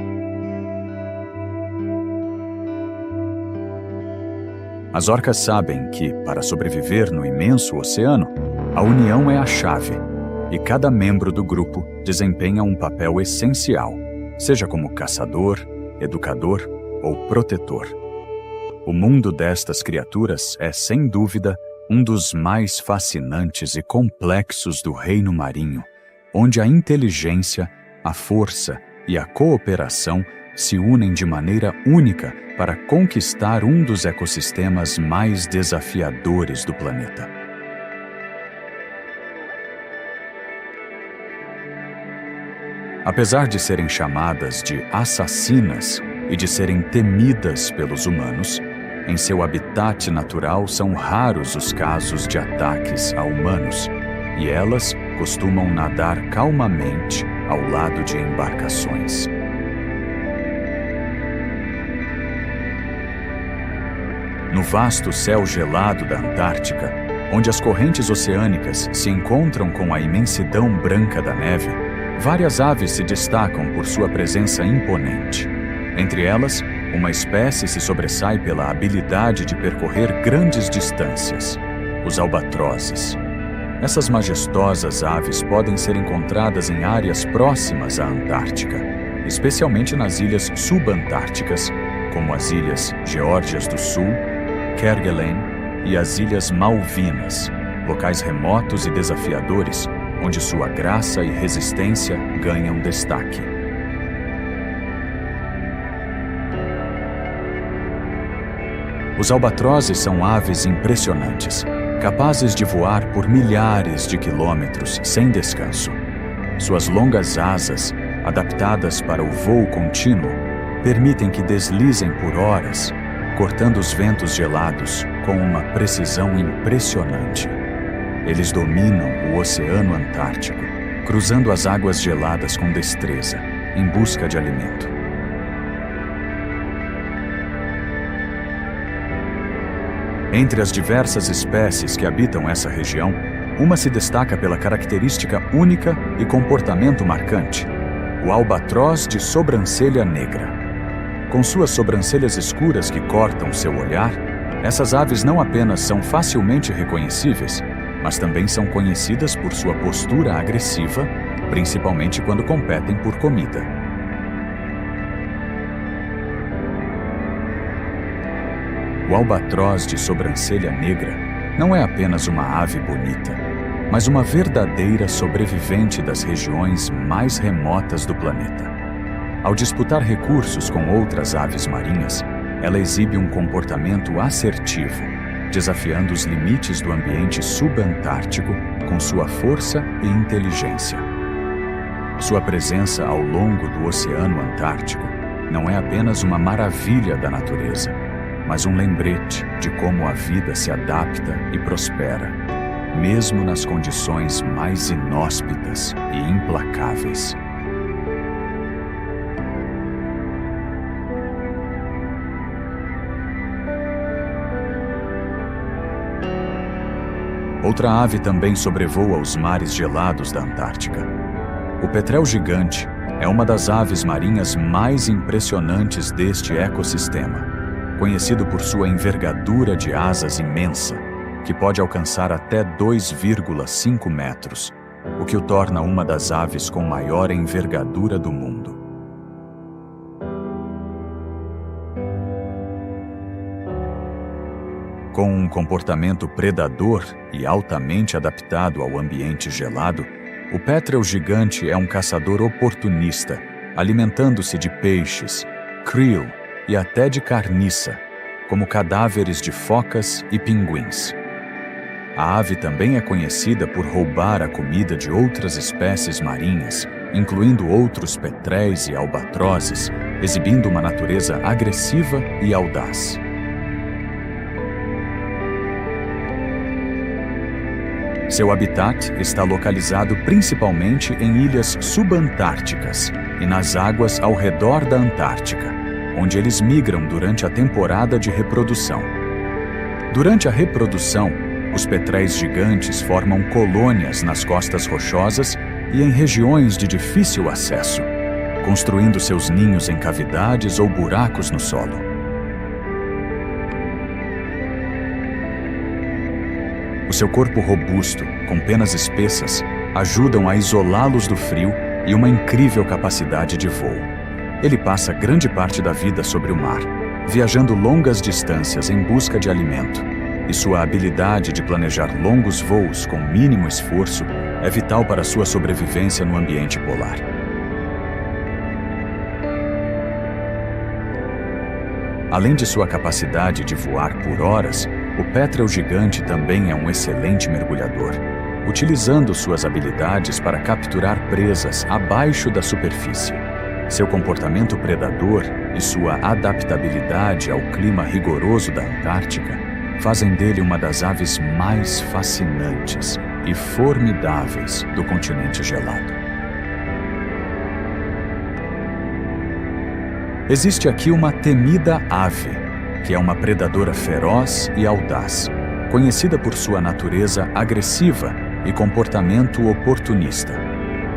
Speaker 1: As orcas sabem que, para sobreviver no imenso oceano, a união é a chave, e cada membro do grupo desempenha um papel essencial, seja como caçador, educador ou protetor. O mundo destas criaturas é, sem dúvida, um dos mais fascinantes e complexos do reino marinho, onde a inteligência, a força e a cooperação se unem de maneira única para conquistar um dos ecossistemas mais desafiadores do planeta. Apesar de serem chamadas de assassinas e de serem temidas pelos humanos, em seu habitat natural são raros os casos de ataques a humanos, e elas costumam nadar calmamente ao lado de embarcações. No vasto céu gelado da Antártica, onde as correntes oceânicas se encontram com a imensidão branca da neve, várias aves se destacam por sua presença imponente. Entre elas, uma espécie se sobressai pela habilidade de percorrer grandes distâncias: os albatrozes. Essas majestosas aves podem ser encontradas em áreas próximas à Antártica, especialmente nas ilhas subantárticas, como as ilhas Geórgias do Sul, Kerguelen e as Ilhas Malvinas, locais remotos e desafiadores, onde sua graça e resistência ganham destaque. Os albatrozes são aves impressionantes, capazes de voar por milhares de quilômetros sem descanso. Suas longas asas, adaptadas para o voo contínuo, permitem que deslizem por horas, cortando os ventos gelados com uma precisão impressionante. Eles dominam o Oceano Antártico, cruzando as águas geladas com destreza, em busca de alimento. Entre as diversas espécies que habitam essa região, uma se destaca pela característica única e comportamento marcante: o albatroz de sobrancelha negra. Com suas sobrancelhas escuras que cortam seu olhar, essas aves não apenas são facilmente reconhecíveis, mas também são conhecidas por sua postura agressiva, principalmente quando competem por comida. O albatroz de sobrancelha negra não é apenas uma ave bonita, mas uma verdadeira sobrevivente das regiões mais remotas do planeta. Ao disputar recursos com outras aves marinhas, ela exibe um comportamento assertivo, desafiando os limites do ambiente subantártico com sua força e inteligência. Sua presença ao longo do Oceano Antártico não é apenas uma maravilha da natureza, mas um lembrete de como a vida se adapta e prospera, mesmo nas condições mais inóspitas e implacáveis. Outra ave também sobrevoa os mares gelados da Antártica. O petrel gigante é uma das aves marinhas mais impressionantes deste ecossistema, conhecido por sua envergadura de asas imensa, que pode alcançar até 2,5 metros, o que o torna uma das aves com maior envergadura do mundo. Com um comportamento predador e altamente adaptado ao ambiente gelado, o pétrel gigante é um caçador oportunista, alimentando-se de peixes, krill e até de carniça, como cadáveres de focas e pinguins. A ave também é conhecida por roubar a comida de outras espécies marinhas, incluindo outros petréis e albatrozes, exibindo uma natureza agressiva e audaz. Seu habitat está localizado principalmente em ilhas subantárticas e nas águas ao redor da Antártica, onde eles migram durante a temporada de reprodução. Durante a reprodução, os petréis gigantes formam colônias nas costas rochosas e em regiões de difícil acesso, construindo seus ninhos em cavidades ou buracos no solo. O seu corpo robusto, com penas espessas, ajudam a isolá-los do frio e uma incrível capacidade de voo. Ele passa grande parte da vida sobre o mar, viajando longas distâncias em busca de alimento, e sua habilidade de planejar longos voos com mínimo esforço é vital para sua sobrevivência no ambiente polar. Além de sua capacidade de voar por horas, o pétrel gigante também é um excelente mergulhador, utilizando suas habilidades para capturar presas abaixo da superfície. Seu comportamento predador e sua adaptabilidade ao clima rigoroso da Antártica fazem dele uma das aves mais fascinantes e formidáveis do continente gelado. Existe aqui uma temida ave, que é uma predadora feroz e audaz, conhecida por sua natureza agressiva e comportamento oportunista.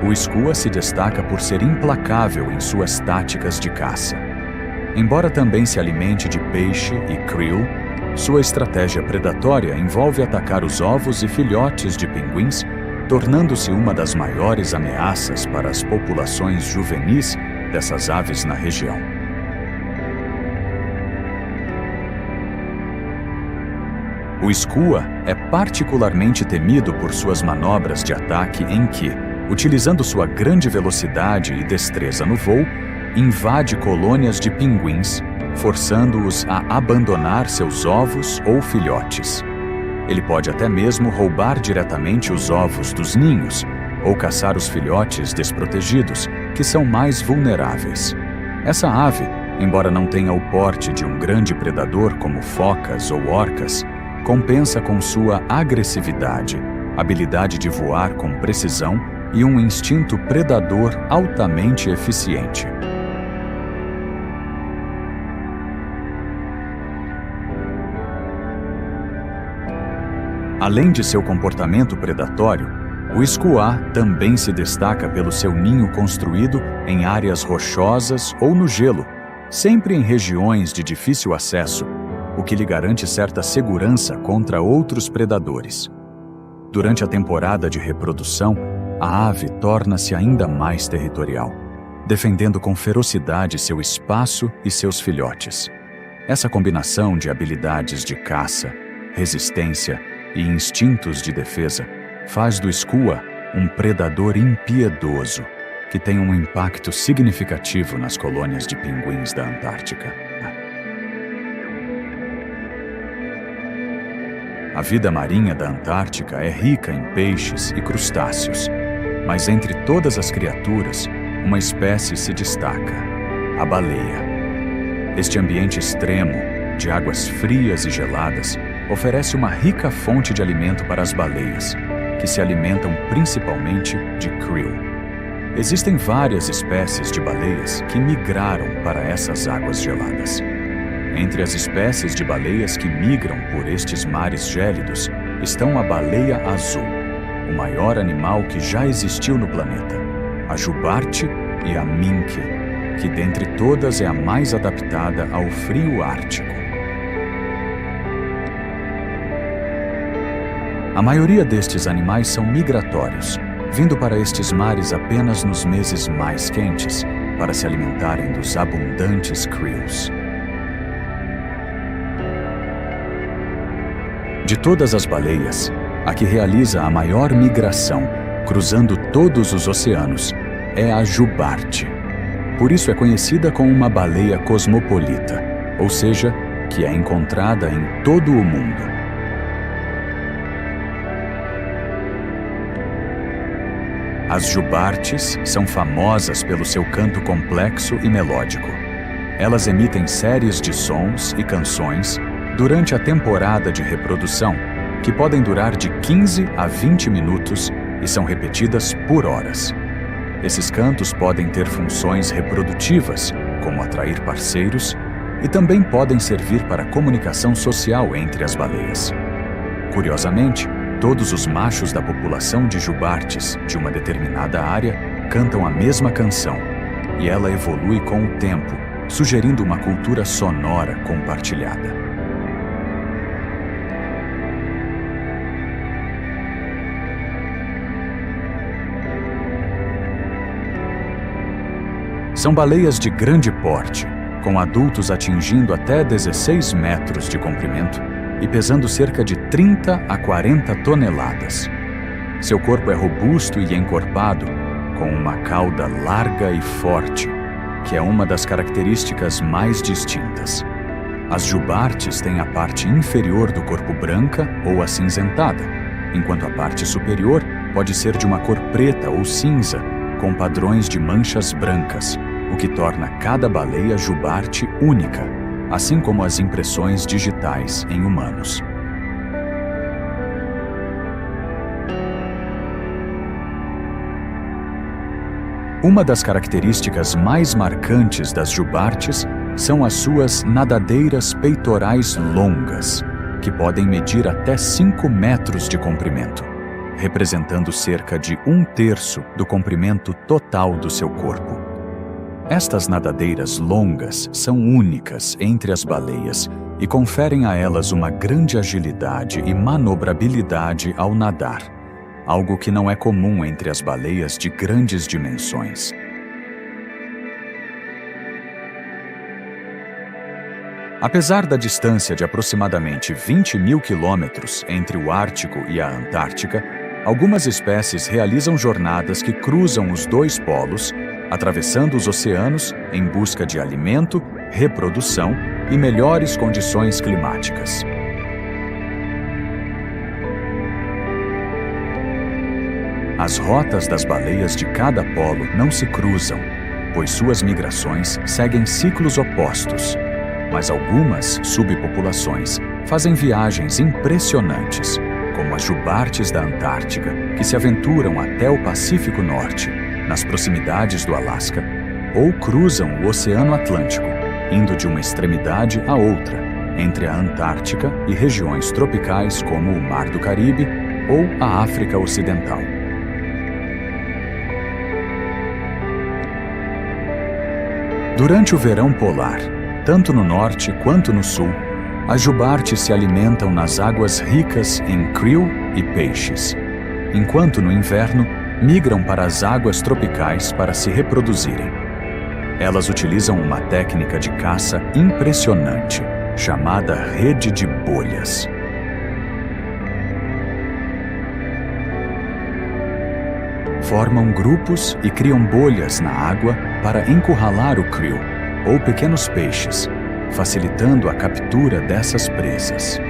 Speaker 1: O skua se destaca por ser implacável em suas táticas de caça. Embora também se alimente de peixe e krill, sua estratégia predatória envolve atacar os ovos e filhotes de pinguins, tornando-se uma das maiores ameaças para as populações juvenis dessas aves na região. O skua é particularmente temido por suas manobras de ataque em que, utilizando sua grande velocidade e destreza no voo, invade colônias de pinguins, forçando-os a abandonar seus ovos ou filhotes. Ele pode até mesmo roubar diretamente os ovos dos ninhos ou caçar os filhotes desprotegidos, que são mais vulneráveis. Essa ave, embora não tenha o porte de um grande predador como focas ou orcas, compensa com sua agressividade, habilidade de voar com precisão e um instinto predador altamente eficiente. Além de seu comportamento predatório, o skua também se destaca pelo seu ninho construído em áreas rochosas ou no gelo, sempre em regiões de difícil acesso, o que lhe garante certa segurança contra outros predadores. Durante a temporada de reprodução, a ave torna-se ainda mais territorial, defendendo com ferocidade seu espaço e seus filhotes. Essa combinação de habilidades de caça, resistência e instintos de defesa faz do skua um predador impiedoso, que tem um impacto significativo nas colônias de pinguins da Antártica. A vida marinha da Antártica é rica em peixes e crustáceos, Mas entre todas as criaturas, uma espécie se destaca: a baleia. Este ambiente extremo, de águas frias e geladas, oferece uma rica fonte de alimento para as baleias, que se alimentam principalmente de krill. Existem várias espécies de baleias que migraram para essas águas geladas. Entre as espécies de baleias que migram por estes mares gélidos estão a baleia azul, o maior animal que já existiu no planeta, a jubarte e a minke, que dentre todas é a mais adaptada ao frio ártico. A maioria destes animais são migratórios, vindo para estes mares apenas nos meses mais quentes, para se alimentarem dos abundantes krills. De todas as baleias, a que realiza a maior migração, cruzando todos os oceanos, é a jubarte. Por isso é conhecida como uma baleia cosmopolita, ou seja, que é encontrada em todo o mundo. As jubartes são famosas pelo seu canto complexo e melódico. Elas emitem séries de sons e canções durante a temporada de reprodução, que podem durar de 15 a 20 minutos e são repetidas por horas. Esses cantos podem ter funções reprodutivas, como atrair parceiros, e também podem servir para comunicação social entre as baleias. Curiosamente, todos os machos da população de jubartes de uma determinada área cantam a mesma canção, e ela evolui com o tempo, sugerindo uma cultura sonora compartilhada. São baleias de grande porte, com adultos atingindo até 16 metros de comprimento e pesando cerca de 30 a 40 toneladas. Seu corpo é robusto e encorpado, com uma cauda larga e forte, que é uma das características mais distintas. As jubartes têm a parte inferior do corpo branca ou acinzentada, enquanto a parte superior pode ser de uma cor preta ou cinza, com padrões de manchas brancas, o que torna cada baleia jubarte única, assim como as impressões digitais em humanos. Uma das características mais marcantes das jubartes são as suas nadadeiras peitorais longas, que podem medir até 5 metros de comprimento, representando cerca de 1/3 do comprimento total do seu corpo. Estas nadadeiras longas são únicas entre as baleias e conferem a elas uma grande agilidade e manobrabilidade ao nadar, algo que não é comum entre as baleias de grandes dimensões. Apesar da distância de aproximadamente 20 mil quilômetros entre o Ártico e a Antártica, algumas espécies realizam jornadas que cruzam os dois polos, atravessando os oceanos em busca de alimento, reprodução e melhores condições climáticas. As rotas das baleias de cada polo não se cruzam, pois suas migrações seguem ciclos opostos, mas algumas subpopulações fazem viagens impressionantes, como as jubartes da Antártica, que se aventuram até o Pacífico Norte, nas proximidades do Alasca, ou cruzam o Oceano Atlântico, indo de uma extremidade à outra, entre a Antártica e regiões tropicais como o Mar do Caribe ou a África Ocidental. Durante o verão polar, tanto no norte quanto no sul, as jubartes se alimentam nas águas ricas em krill e peixes, enquanto no inverno migram para as águas tropicais para se reproduzirem. Elas utilizam uma técnica de caça impressionante, chamada rede de bolhas. Formam grupos e criam bolhas na água para encurralar o krill, ou pequenos peixes, facilitando a captura dessas presas.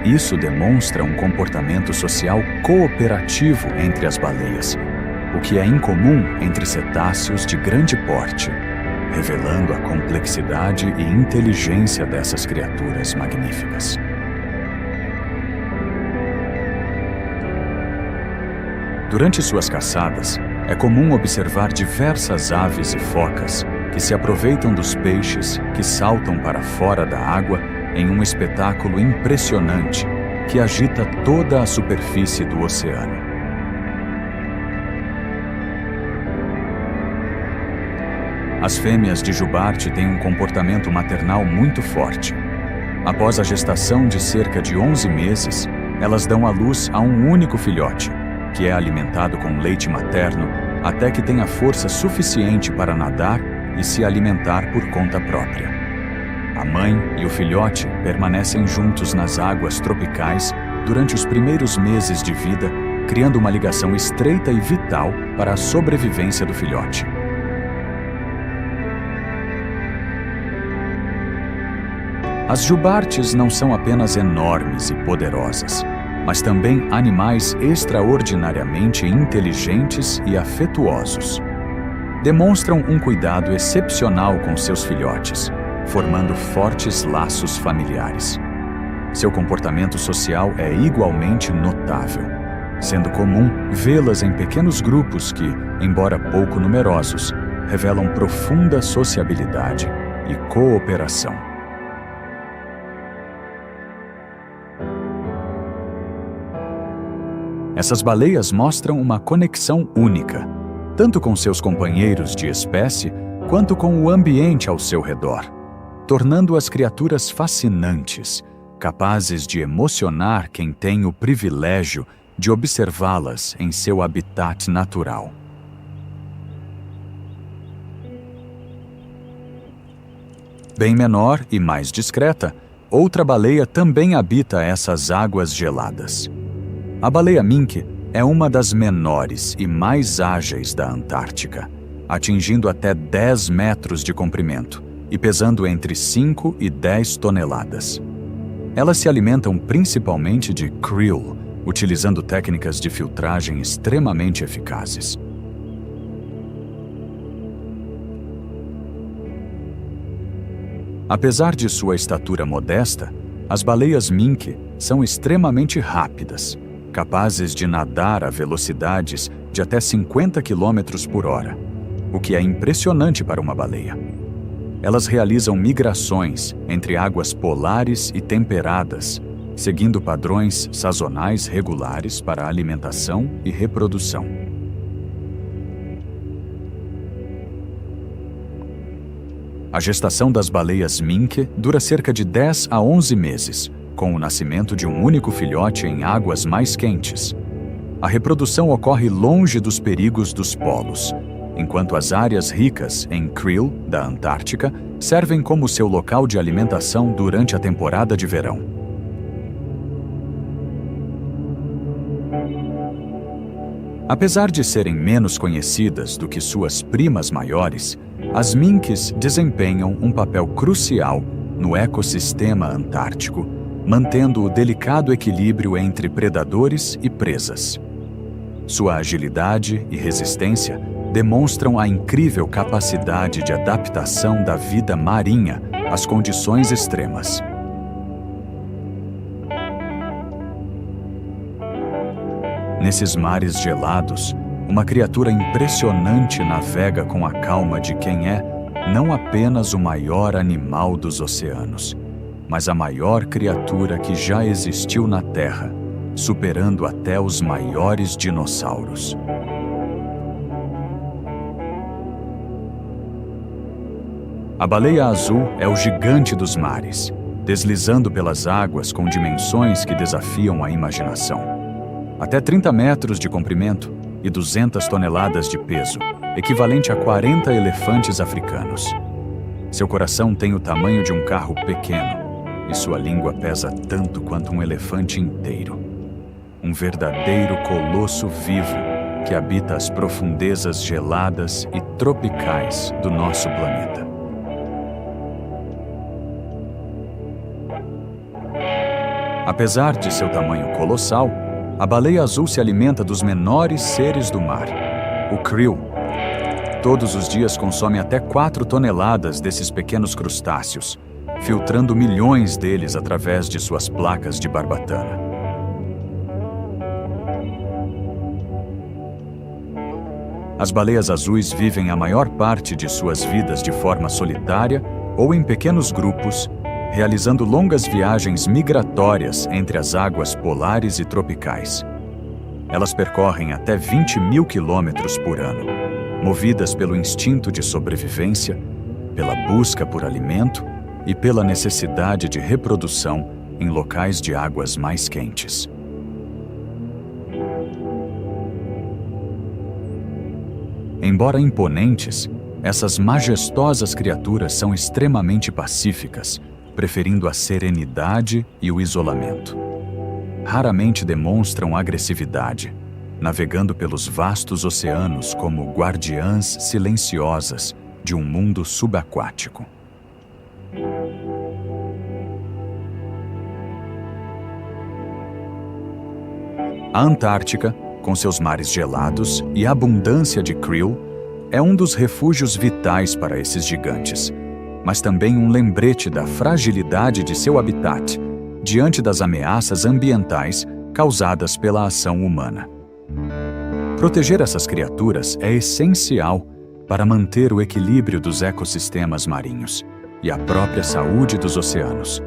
Speaker 1: Isso demonstra um comportamento social cooperativo entre as baleias, o que é incomum entre cetáceos de grande porte, revelando a complexidade e inteligência dessas criaturas magníficas. Durante suas caçadas, é comum observar diversas aves e focas que se aproveitam dos peixes que saltam para fora da água em um espetáculo impressionante que agita toda a superfície do oceano. As fêmeas de jubarte têm um comportamento maternal muito forte. Após a gestação de cerca de 11 meses, elas dão à luz a um único filhote, que é alimentado com leite materno até que tenha força suficiente para nadar e se alimentar por conta própria. A mãe e o filhote permanecem juntos nas águas tropicais durante os primeiros meses de vida, criando uma ligação estreita e vital para a sobrevivência do filhote. As jubartes não são apenas enormes e poderosas, mas também animais extraordinariamente inteligentes e afetuosos. Demonstram um cuidado excepcional com seus filhotes, formando fortes laços familiares. Seu comportamento social é igualmente notável, sendo comum vê-las em pequenos grupos que, embora pouco numerosos, revelam profunda sociabilidade e cooperação. Essas baleias mostram uma conexão única, tanto com seus companheiros de espécie, quanto com o ambiente ao seu redor, tornando as criaturas fascinantes, capazes de emocionar quem tem o privilégio de observá-las em seu habitat natural. Bem menor e mais discreta, outra baleia também habita essas águas geladas. A baleia mink é uma das menores e mais ágeis da Antártica, atingindo até 10 metros de comprimento e pesando entre 5 e 10 toneladas. Elas se alimentam principalmente de krill, utilizando técnicas de filtragem extremamente eficazes. Apesar de sua estatura modesta, as baleias mink são extremamente rápidas, capazes de nadar a velocidades de até 50 km por hora, o que é impressionante para uma baleia. Elas realizam migrações entre águas polares e temperadas, seguindo padrões sazonais regulares para alimentação e reprodução. A gestação das baleias mink dura cerca de 10 a 11 meses, com o nascimento de um único filhote em águas mais quentes. A reprodução ocorre longe dos perigos dos polos, enquanto as áreas ricas em krill da Antártica servem como seu local de alimentação durante a temporada de verão. Apesar de serem menos conhecidas do que suas primas maiores, as minks desempenham um papel crucial no ecossistema antártico, mantendo o delicado equilíbrio entre predadores e presas. Sua agilidade e resistência demonstram a incrível capacidade de adaptação da vida marinha às condições extremas. Nesses mares gelados, uma criatura impressionante navega com a calma de quem é não apenas o maior animal dos oceanos, mas a maior criatura que já existiu na Terra, superando até os maiores dinossauros. A baleia azul é o gigante dos mares, deslizando pelas águas com dimensões que desafiam a imaginação. Até 30 metros de comprimento e 200 toneladas de peso, equivalente a 40 elefantes africanos. Seu coração tem o tamanho de um carro pequeno e sua língua pesa tanto quanto um elefante inteiro. Um verdadeiro colosso vivo que habita as profundezas geladas e tropicais do nosso planeta. Apesar de seu tamanho colossal, a baleia azul se alimenta dos menores seres do mar, o krill. Todos os dias consome até 4 toneladas desses pequenos crustáceos, filtrando milhões deles através de suas placas de barbatana. As baleias azuis vivem a maior parte de suas vidas de forma solitária ou em pequenos grupos, realizando longas viagens migratórias entre as águas polares e tropicais. Elas percorrem até 20 mil quilômetros por ano, movidas pelo instinto de sobrevivência, pela busca por alimento e pela necessidade de reprodução em locais de águas mais quentes. Embora imponentes, essas majestosas criaturas são extremamente pacíficas, preferindo a serenidade e o isolamento. Raramente demonstram agressividade, navegando pelos vastos oceanos como guardiãs silenciosas de um mundo subaquático. A Antártica, com seus mares gelados e abundância de krill, é um dos refúgios vitais para esses gigantes, mas também um lembrete da fragilidade de seu habitat diante das ameaças ambientais causadas pela ação humana. Proteger essas criaturas é essencial para manter o equilíbrio dos ecossistemas marinhos e a própria saúde dos oceanos.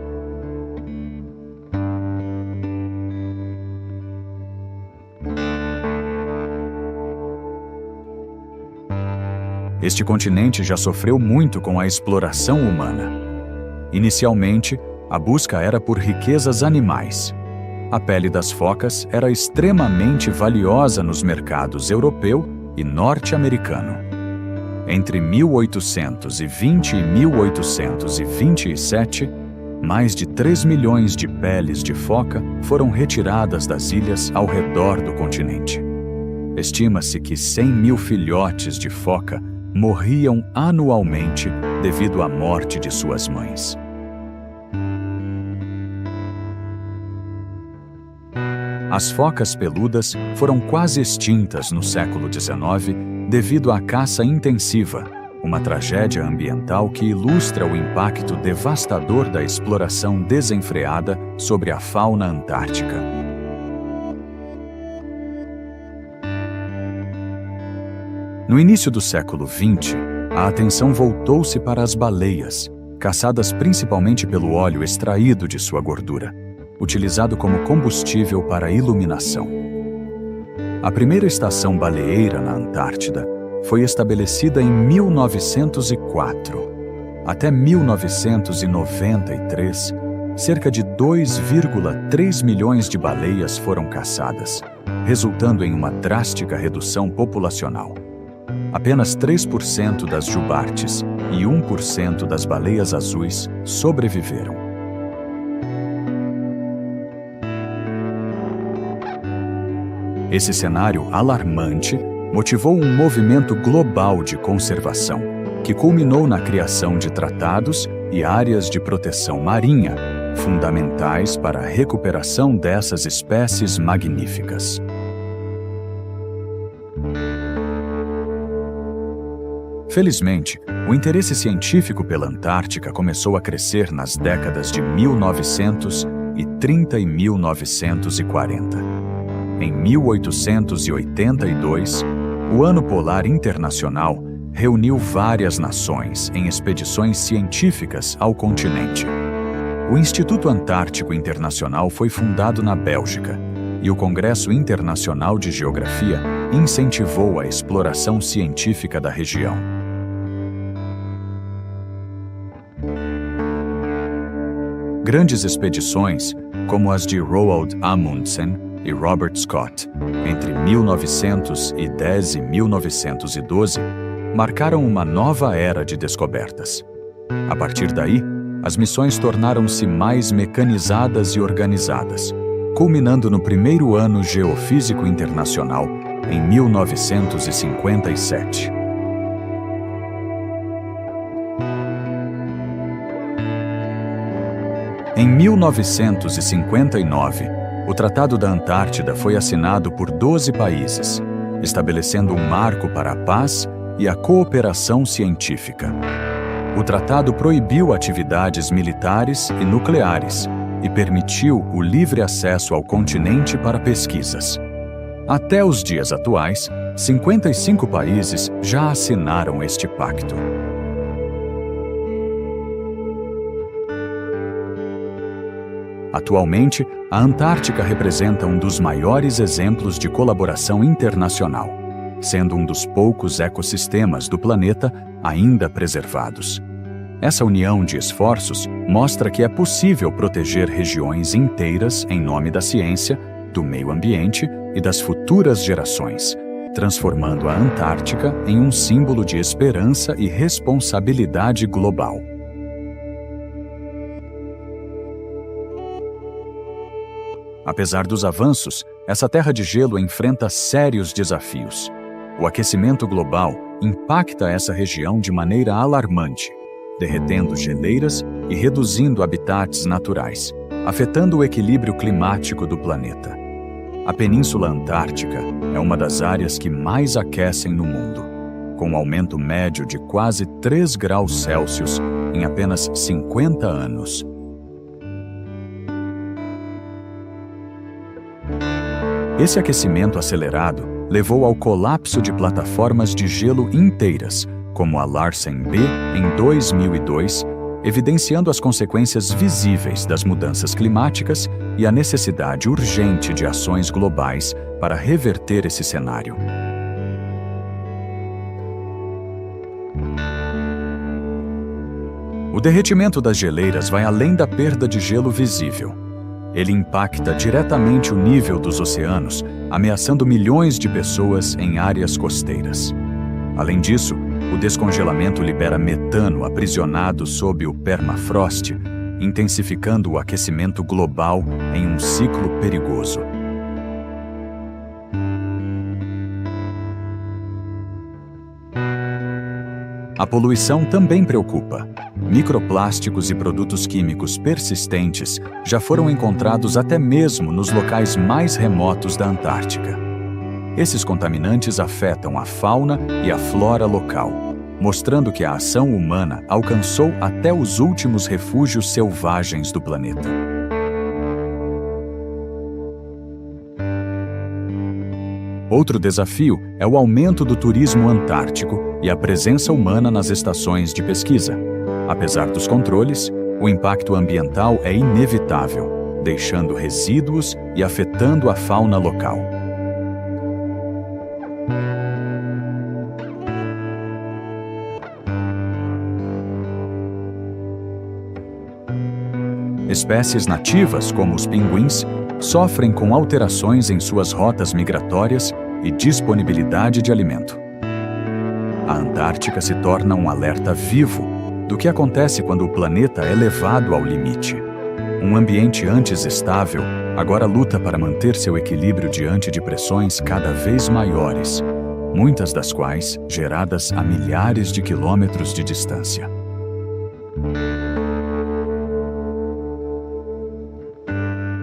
Speaker 1: Este continente já sofreu muito com a exploração humana. Inicialmente, a busca era por riquezas animais. A pele das focas era extremamente valiosa nos mercados europeu e norte-americano. Entre 1820 e 1827, mais de 3 milhões de peles de foca foram retiradas das ilhas ao redor do continente. Estima-se que 100 mil filhotes de foca morriam anualmente devido à morte de suas mães. As focas peludas foram quase extintas no século XIX devido à caça intensiva, uma tragédia ambiental que ilustra o impacto devastador da exploração desenfreada sobre a fauna antártica. No início do século XX, a atenção voltou-se para as baleias, caçadas principalmente pelo óleo extraído de sua gordura, utilizado como combustível para iluminação. A primeira estação baleeira na Antártida foi estabelecida em 1904. Até 1993, cerca de 2,3 milhões de baleias foram caçadas, resultando em uma drástica redução populacional. Apenas 3% das jubartes e 1% das baleias azuis sobreviveram. Esse cenário alarmante motivou um movimento global de conservação, que culminou na criação de tratados e áreas de proteção marinha, fundamentais para a recuperação dessas espécies magníficas. Felizmente, o interesse científico pela Antártica começou a crescer nas décadas de 1930 e 1940. Em 1882, o Ano Polar Internacional reuniu várias nações em expedições científicas ao continente. O Instituto Antártico Internacional foi fundado na Bélgica, e o Congresso Internacional de Geografia incentivou a exploração científica da região. Grandes expedições, como as de Roald Amundsen e Robert Scott, entre 1910 e 1912, marcaram uma nova era de descobertas. A partir daí, as missões tornaram-se mais mecanizadas e organizadas, culminando no primeiro Ano Geofísico Internacional, em 1957. Em 1959, o Tratado da Antártida foi assinado por 12 países, estabelecendo um marco para a paz e a cooperação científica. O tratado proibiu atividades militares e nucleares e permitiu o livre acesso ao continente para pesquisas. Até os dias atuais, 55 países já assinaram este pacto. Atualmente, a Antártica representa um dos maiores exemplos de colaboração internacional, sendo um dos poucos ecossistemas do planeta ainda preservados. Essa união de esforços mostra que é possível proteger regiões inteiras em nome da ciência, do meio ambiente e das futuras gerações, transformando a Antártica em um símbolo de esperança e responsabilidade global. Apesar dos avanços, essa terra de gelo enfrenta sérios desafios. O aquecimento global impacta essa região de maneira alarmante, derretendo geleiras e reduzindo habitats naturais, afetando o equilíbrio climático do planeta. A Península Antártica é uma das áreas que mais aquecem no mundo, com um aumento médio de quase 3 graus Celsius em apenas 50 anos. Esse aquecimento acelerado levou ao colapso de plataformas de gelo inteiras, como a Larsen B em 2002, evidenciando as consequências visíveis das mudanças climáticas e a necessidade urgente de ações globais para reverter esse cenário. O derretimento das geleiras vai além da perda de gelo visível. Ele impacta diretamente o nível dos oceanos, ameaçando milhões de pessoas em áreas costeiras. Além disso, o descongelamento libera metano aprisionado sob o permafrost, intensificando o aquecimento global em um ciclo perigoso. A poluição também preocupa. Microplásticos e produtos químicos persistentes já foram encontrados até mesmo nos locais mais remotos da Antártica. Esses contaminantes afetam a fauna e a flora local, mostrando que a ação humana alcançou até os últimos refúgios selvagens do planeta. Outro desafio é o aumento do turismo antártico e a presença humana nas estações de pesquisa. Apesar dos controles, o impacto ambiental é inevitável, deixando resíduos e afetando a fauna local. Espécies nativas, como os pinguins, sofrem com alterações em suas rotas migratórias e disponibilidade de alimento. A Antártica se torna um alerta vivo do que acontece quando o planeta é levado ao limite. Um ambiente antes estável agora luta para manter seu equilíbrio diante de pressões cada vez maiores, muitas das quais geradas a milhares de quilômetros de distância.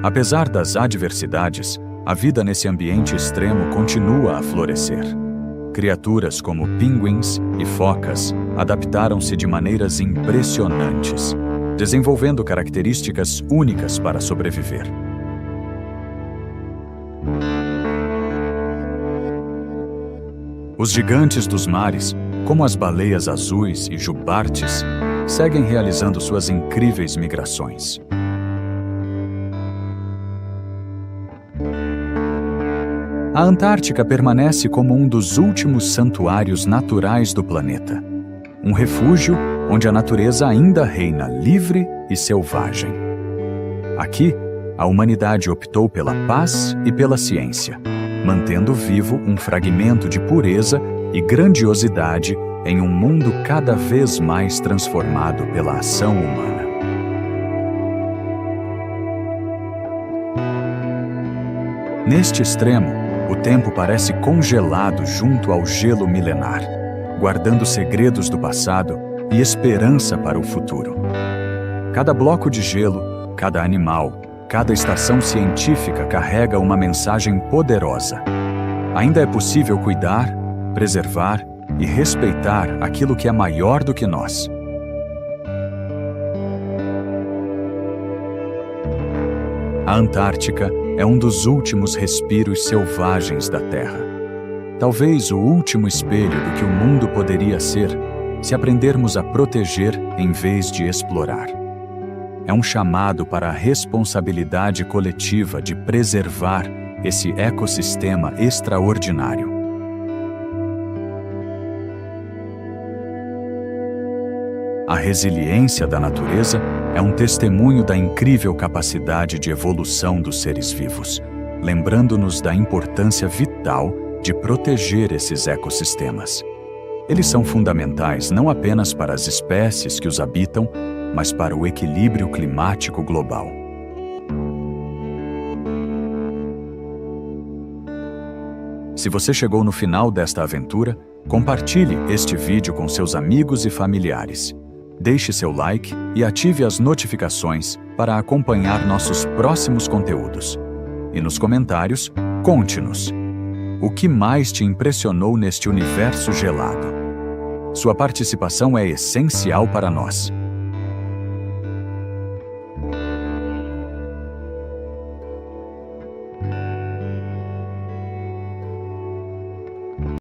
Speaker 1: Apesar das adversidades, a vida nesse ambiente extremo continua a florescer. Criaturas como pinguins e focas adaptaram-se de maneiras impressionantes, desenvolvendo características únicas para sobreviver. Os gigantes dos mares, como as baleias azuis e jubartes, seguem realizando suas incríveis migrações. A Antártica permanece como um dos últimos santuários naturais do planeta. Um refúgio onde a natureza ainda reina livre e selvagem. Aqui, a humanidade optou pela paz e pela ciência, mantendo vivo um fragmento de pureza e grandiosidade em um mundo cada vez mais transformado pela ação humana. Neste extremo, o tempo parece congelado junto ao gelo milenar, guardando segredos do passado e esperança para o futuro. Cada bloco de gelo, cada animal, cada estação científica carrega uma mensagem poderosa. Ainda é possível cuidar, preservar e respeitar aquilo que é maior do que nós. A Antártica é um dos últimos respiros selvagens da Terra. Talvez o último espelho do que o mundo poderia ser se aprendermos a proteger em vez de explorar. É um chamado para a responsabilidade coletiva de preservar esse ecossistema extraordinário. A resiliência da natureza é um testemunho da incrível capacidade de evolução dos seres vivos, lembrando-nos da importância vital de proteger esses ecossistemas. Eles são fundamentais não apenas para as espécies que os habitam, mas para o equilíbrio climático global. Se você chegou no final desta aventura, compartilhe este vídeo com seus amigos e familiares. Deixe seu like e ative as notificações para acompanhar nossos próximos conteúdos. E nos comentários, conte-nos: o que mais te impressionou neste universo gelado? Sua participação é essencial para nós.